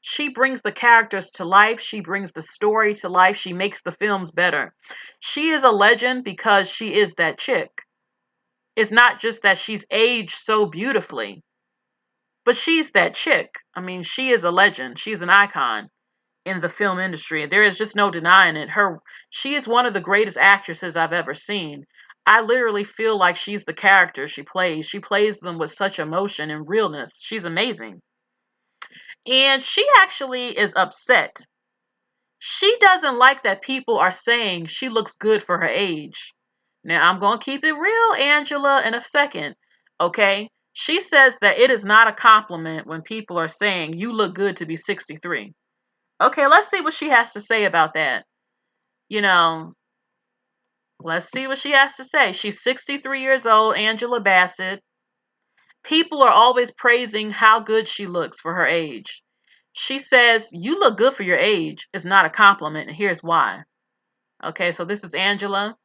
She brings the characters to life. She brings the story to life. She makes the films better. She is a legend because she is that chick. It's not just that she's aged so beautifully, but she's that chick. I mean, she is a legend. She's an icon. in the film industry. There is just no denying it. She is one of the greatest actresses I've ever seen. I literally feel like she's the character she plays. She plays them with such emotion and realness. She's amazing. And she actually is upset. She doesn't like that people are saying she looks good for her age. Now, I'm going to keep it real, Angela, in a second. Okay? She says that it is not a compliment when people are saying you look good to be 63. Okay, let's see what she has to say about that. You know, let's see what she has to say. She's 63 years old, Angela Bassett. People are always praising how good she looks for her age. She says, you look good for your age is not a compliment, and here's why. Okay, so this is Angela.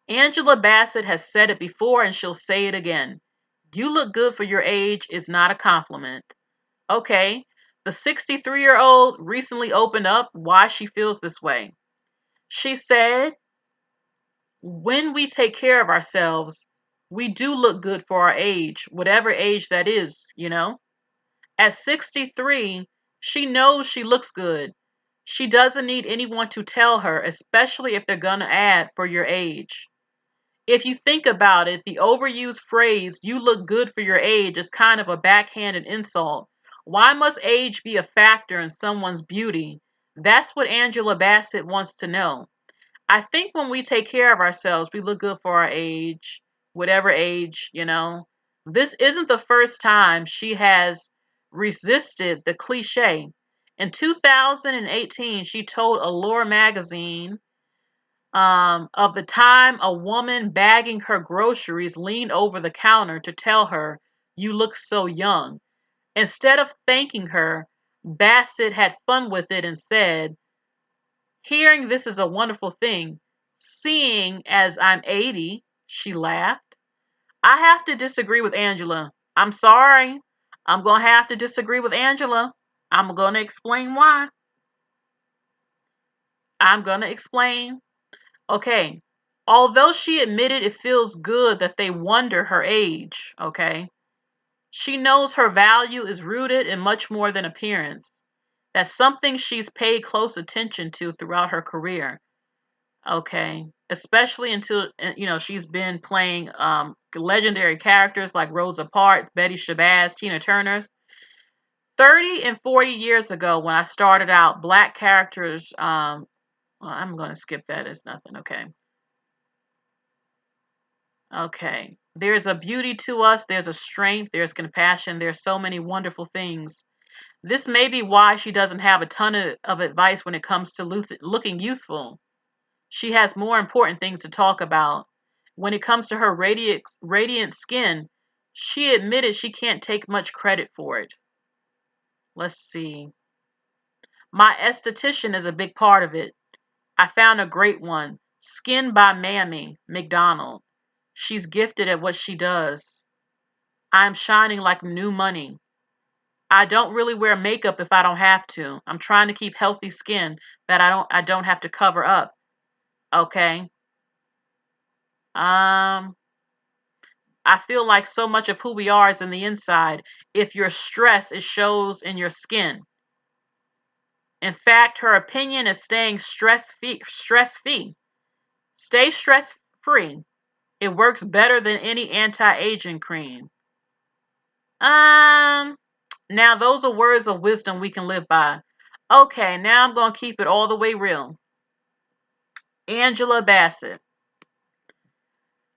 Angela Bassett has said it before and she'll say it again. You look good for your age is not a compliment. Okay, the 63-year-old recently opened up why she feels this way. She said, when we take care of ourselves, we do look good for our age, whatever age that is, you know. At 63, she knows she looks good. She doesn't need anyone to tell her, especially if they're going to add for your age. If you think about it, the overused phrase, you look good for your age, is kind of a backhanded insult. Why must age be a factor in someone's beauty? That's what Angela Bassett wants to know. I think when we take care of ourselves, we look good for our age, whatever age, you know. This isn't the first time she has resisted the cliche. In 2018, she told Allure magazine of the time a woman bagging her groceries leaned over the counter to tell her, you look so young. Instead of thanking her, Bassett had fun with it and said, hearing this is a wonderful thing. Seeing as I'm 80, she laughed. I have to disagree with Angela. I'm sorry. I'm going to have to disagree with Angela. I'm going to explain why. I'm going to explain. Okay. Although she admitted it feels good that they wonder her age, okay, she knows her value is rooted in much more than appearance. That's something she's paid close attention to throughout her career. Okay, especially until she's been playing legendary characters like Rosa Parks, Betty Shabazz, Tina Turner's. 30 and 40 years ago, when I started out, black characters. Well, I'm going to skip that. It's nothing. Okay. Okay. There's a beauty to us. There's a strength. There's compassion. There's so many wonderful things. This may be why she doesn't have a ton of advice when it comes to looking youthful. She has more important things to talk about. When it comes to her radiant skin, she admitted she can't take much credit for it. Let's see. My esthetician is a big part of it. I found a great one. Skin by Mammy McDonald. She's gifted at what she does. I'm shining like new money. I don't really wear makeup if I don't have to. I'm trying to keep healthy skin that I don't have to cover up. Okay? I feel like so much of who we are is in the inside. If you're stressed, it shows in your skin. In fact, her opinion is staying stress-free. Stay stress-free. It works better than any anti-aging cream. Now those are words of wisdom we can live by. Okay, now I'm going to keep it all the way real. Angela Bassett.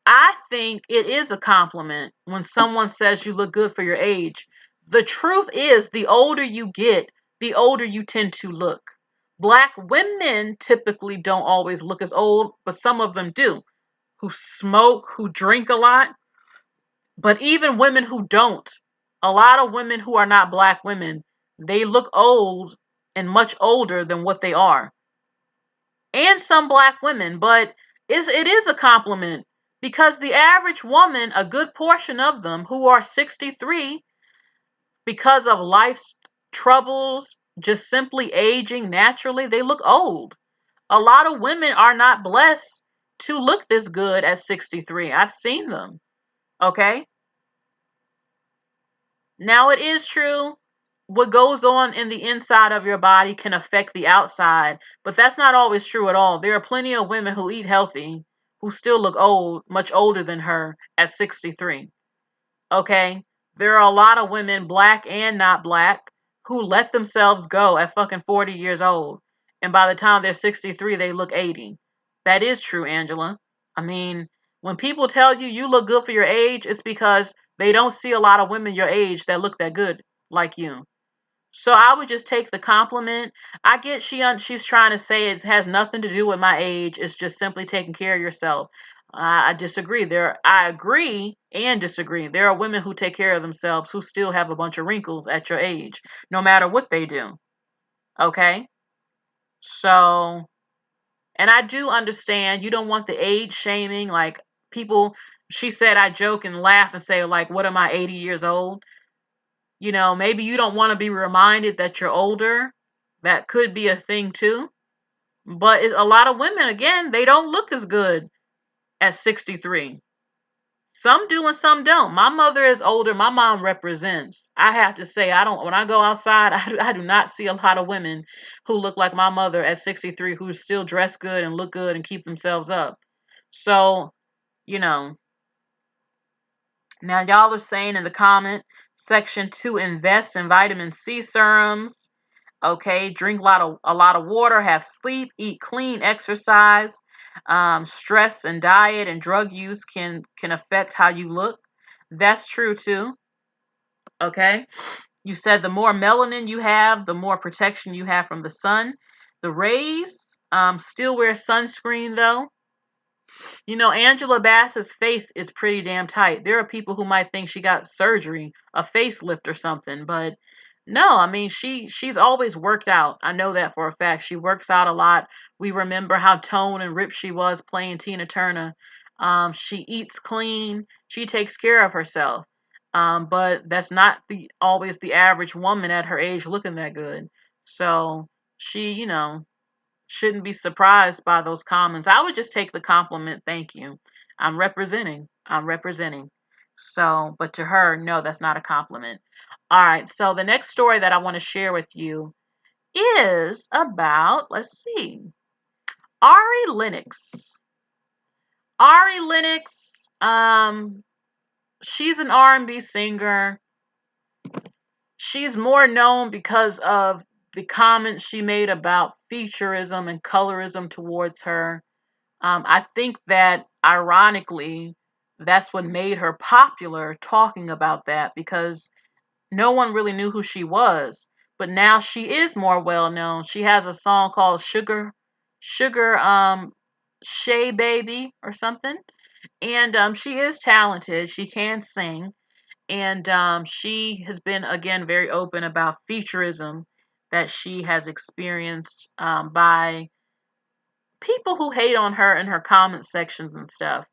I think it is a compliment when someone says you look good for your age. The truth is, the older you get, the older you tend to look. Black women typically don't always look as old, but some of them do, who smoke, who drink a lot. But even women who don't, a lot of women who are not black women, they look old and much older than what they are. And some black women, but it is a compliment because the average woman, a good portion of them who are 63 because of life's troubles, just simply aging naturally, they look old. A lot of women are not blessed to look this good at 63. I've seen them. Okay? Now it is true what goes on in the inside of your body can affect the outside, but that's not always true at all. There are plenty of women who eat healthy who still look old, much older than her at 63. Okay? There are a lot of women, black and not black, who let themselves go at fucking 40 years old. And by the time they're 63, they look 80. That is true, Angela. I mean, when people tell you you look good for your age, it's because they don't see a lot of women your age that look that good like you. So I would just take the compliment. I get she's trying to say it has nothing to do with my age. It's just simply taking care of yourself. I disagree. I agree and disagree. There are women who take care of themselves who still have a bunch of wrinkles at your age, no matter what they do. Okay? So, and I do understand you don't want the age shaming. Like people, she said, I joke and laugh and say, like, what am I, 80 years old? You know, maybe you don't want to be reminded that you're older. That could be a thing too. But a lot of women, again, they don't look as good at 63. Some do and some don't. My mother is older. My mom represents. I have to say, when I go outside, I do not see a lot of women who look like my mother at 63 who still dress good and look good and keep themselves up. So, you know, now y'all are saying in the comment section to invest in vitamin C serums. Okay, drink a lot of water, have sleep, eat clean, exercise. Stress and diet and drug use can affect how you look. That's true too. Okay, you said the more melanin you have, the more protection you have from the sun, the rays. Still wear sunscreen though. You know, Angela Bassett's face is pretty damn tight. There are people who might think she got surgery, a facelift or something, but no, I mean she's always worked out. I know that for a fact. She works out a lot. We remember how toned and ripped she was playing Tina Turner. She eats clean. She takes care of herself. But that's not always the average woman at her age looking that good. So she, shouldn't be surprised by those comments. I would just take the compliment. Thank you. I'm representing. I'm representing. So, but to her, no, that's not a compliment. All right. So the next story that I want to share with you is about, let's see, Ari Lennox. Ari Lennox, she's an R&B singer. She's more known because of the comments she made about featureism and colorism towards her. I think that ironically, that's what made her popular talking about that because no one really knew who she was. But now she is more well known. She has a song called Sugar Shay Baby or something. And she is talented. She can sing. And she has been, again, very open about featureism that she has experienced by people who hate on her in her comment sections and stuff.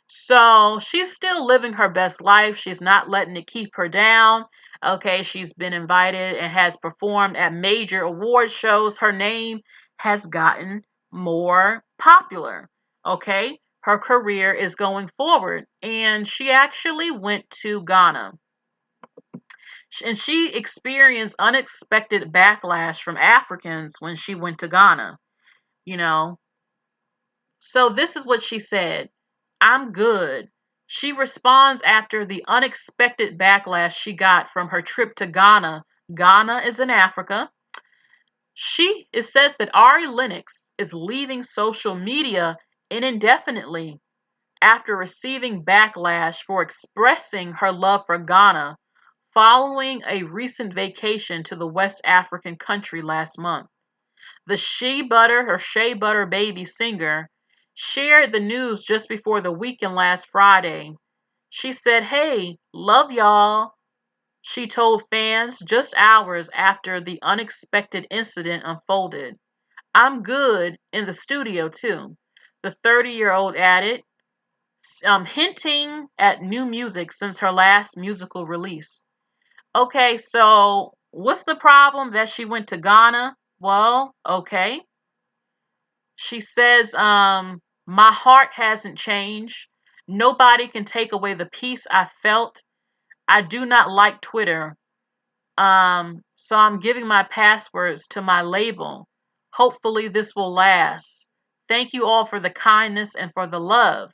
So she's still living her best life. She's not letting it keep her down. Okay, she's been invited and has performed at major award shows. Her name has gotten more popular. Okay, her career is going forward. And she actually went to Ghana. And she experienced unexpected backlash from Africans when she went to Ghana. You know, so this is what she said. I'm good. She responds after the unexpected backlash she got from her trip to Ghana. Ghana is in Africa. It says that Ari Lennox is leaving social media indefinitely after receiving backlash for expressing her love for Ghana following a recent vacation to the West African country last month. The Shea Butter Baby singer shared the news just before the weekend last Friday. She said, "Hey, love y'all," she told fans just hours after the unexpected incident unfolded. "I'm good in the studio too," the 30-year-old added, hinting at new music since her last musical release. Okay, so what's the problem that she went to Ghana? Well, okay. She says, my heart hasn't changed. Nobody can take away the peace I felt. I do not like Twitter. So I'm giving my passwords to my label. Hopefully this will last. Thank you all for the kindness and for the love.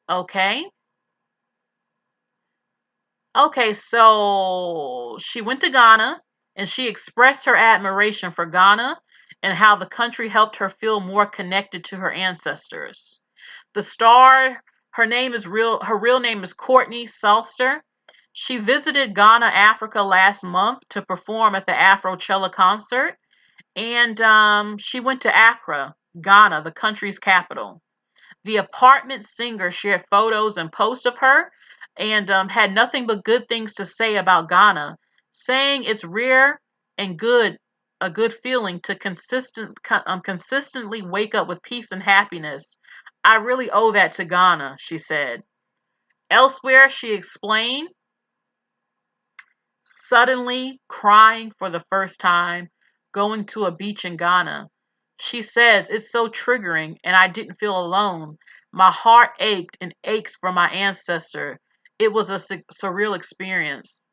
Okay. Okay, so she went to Ghana and she expressed her admiration for Ghana and how the country helped her feel more connected to her ancestors. The star, her real name is Courtney Salster. She visited Ghana, Africa last month to perform at the Afrochella concert, and she went to Accra, Ghana, the country's capital. The apartment singer shared photos and posts of her and had nothing but good things to say about Ghana, saying it's rare and a good feeling to consistently wake up with peace and happiness. I really owe that to Ghana, she said. Elsewhere, she explained, suddenly crying for the first time, going to a beach in Ghana. She says, it's so triggering and I didn't feel alone. My heart ached and aches for my ancestor. It was a surreal experience.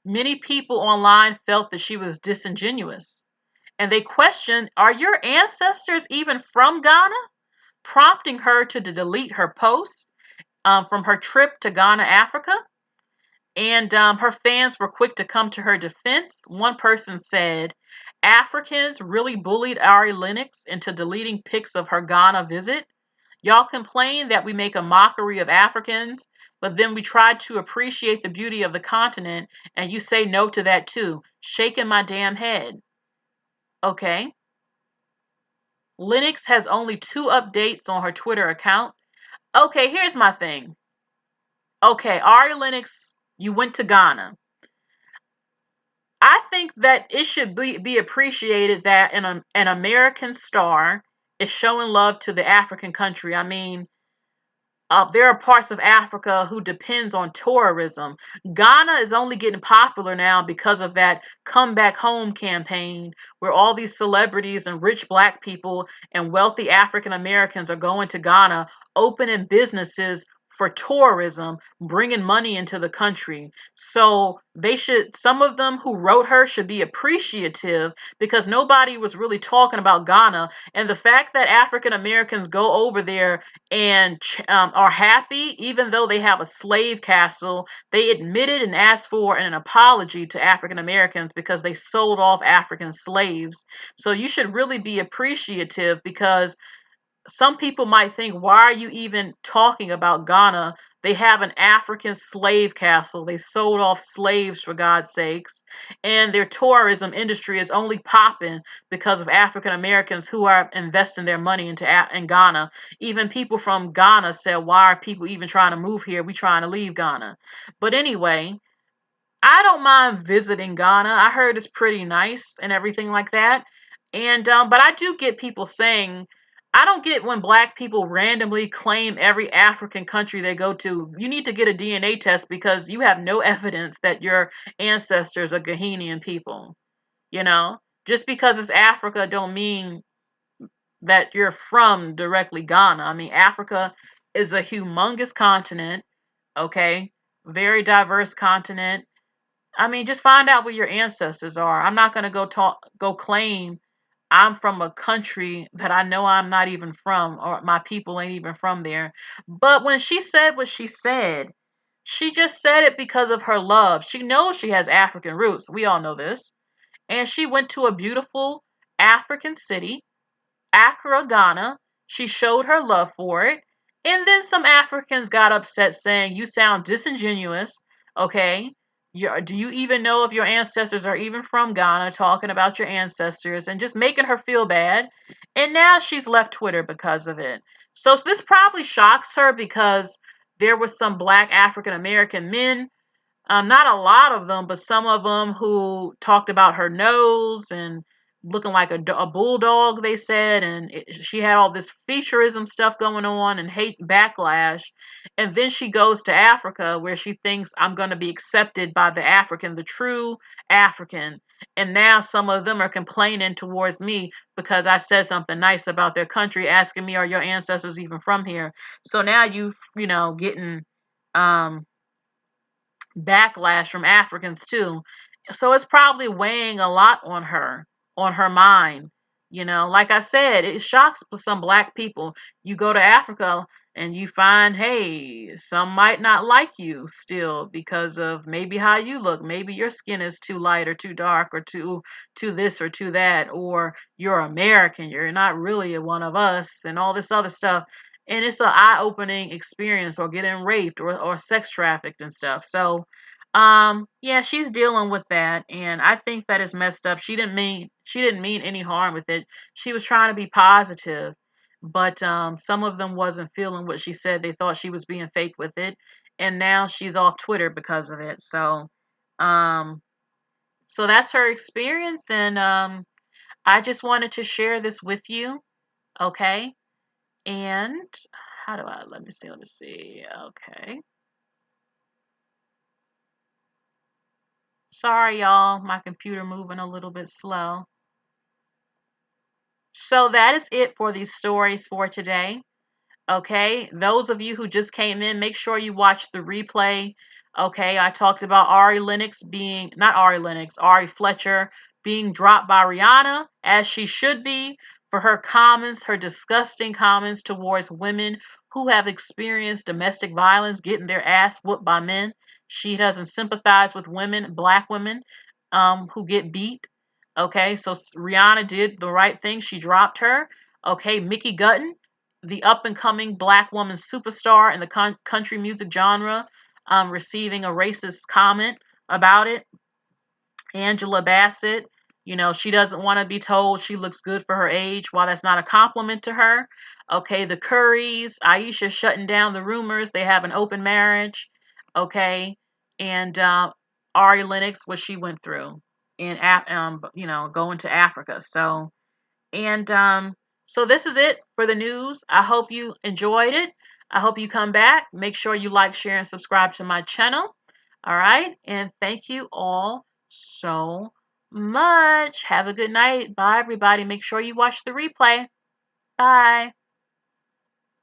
Many people online felt that she was disingenuous and they questioned, are your ancestors even from Ghana? Prompting her to delete her post from her trip to Ghana, Africa. And her fans were quick to come to her defense. One person said, Africans really bullied Ari Lennox into deleting pics of her Ghana visit. Y'all complain that we make a mockery of Africans, but then we try to appreciate the beauty of the continent, and you say no to that too. Shaking my damn head. Okay. Lennox has only 2 updates on her Twitter account. Okay, here's my thing. Okay, Ari Lennox, you went to Ghana. I think that it should be appreciated that an American star is showing love to the African country. I mean, there are parts of Africa who depends on tourism. Ghana is only getting popular now because of that Come Back Home campaign, where all these celebrities and rich black people and wealthy African Americans are going to Ghana, opening businesses for tourism, bringing money into the country. So some of them who wrote her should be appreciative because nobody was really talking about Ghana. And the fact that African Americans go over there and are happy, even though they have a slave castle. They admitted and asked for an apology to African Americans because they sold off African slaves. So you should really be appreciative because some people might think, why are you even talking about Ghana? They have an African slave castle. They sold off slaves, for God's sakes. And their tourism industry is only popping because of African Americans who are investing their money in Ghana. Even people from Ghana said, why are people even trying to move here? We trying to leave Ghana. But anyway, I don't mind visiting Ghana. I heard it's pretty nice and everything like that. And but I do get people saying, I don't get when black people randomly claim every African country they go to. You need to get a DNA test because you have no evidence that your ancestors are Ghanaian people. You know, just because it's Africa don't mean that you're from directly Ghana. I mean, Africa is a humongous continent, okay? Very diverse continent. I mean, just find out where your ancestors are. I'm not going to go claim I'm from a country that I know I'm not even from, or my people ain't even from there. But when she said what she just said it because of her love. She knows she has African roots. We all know this. And she went to a beautiful African city, Accra, Ghana. She showed her love for it. And then some Africans got upset saying, you sound disingenuous, okay? Do you even know if your ancestors are even from Ghana, talking about your ancestors and just making her feel bad? And now she's left Twitter because of it. So this probably shocks her because there were some black African American men, not a lot of them, but some of them who talked about her nose and looking like a bulldog, they said, and she had all this featureism stuff going on and hate backlash. And then she goes to Africa where she thinks I'm going to be accepted by the African, the true African. And now some of them are complaining towards me because I said something nice about their country, asking me, are your ancestors even from here? So now getting backlash from Africans too. So it's probably weighing a lot on her mind. You know, like I said, it shocks some black people. You go to Africa and you find, hey, some might not like you still because of maybe how you look. Maybe your skin is too light or too dark or too this or too that, or you're American, you're not really one of us, and all this other stuff. And it's an eye-opening experience, or getting raped or sex trafficked and stuff. So yeah, she's dealing with that, and I think that is messed up. She didn't mean any harm with it. She was trying to be positive, but some of them wasn't feeling what she said. They thought she was being fake with it, and now she's off Twitter because of it. Um so that's her experience, and I just wanted to share this with you, okay? And how do I let me see. Okay. Sorry y'all, my computer moving a little bit slow. So that is it for these stories for today. Okay, those of you who just came in, make sure you watch the replay. Okay, I talked about Ari Lennox being, not Ari Lennox, Ari Fletcher being dropped by Rihanna, as she should be, for her comments, her disgusting comments towards women who have experienced domestic violence, getting their ass whooped by men. She doesn't sympathize with women, black women, who get beat. Okay, so Rihanna did the right thing. She dropped her. Okay, Mickey Guyton, the up and coming black woman superstar in the country music genre, receiving a racist comment about it. Angela Bassett, you know, she doesn't want to be told she looks good for her age, while that's not a compliment to her. Okay, the Currys, Ayesha shutting down the rumors they have an open marriage. Okay, and Ari Lennox, what she went through in, you know, going to Africa. And so this is it for the news. I hope you enjoyed it. I hope you come back. Make sure you like, share, and subscribe to my channel. All right. And thank you all so much. Have a good night. Bye, everybody. Make sure you watch the replay. Bye.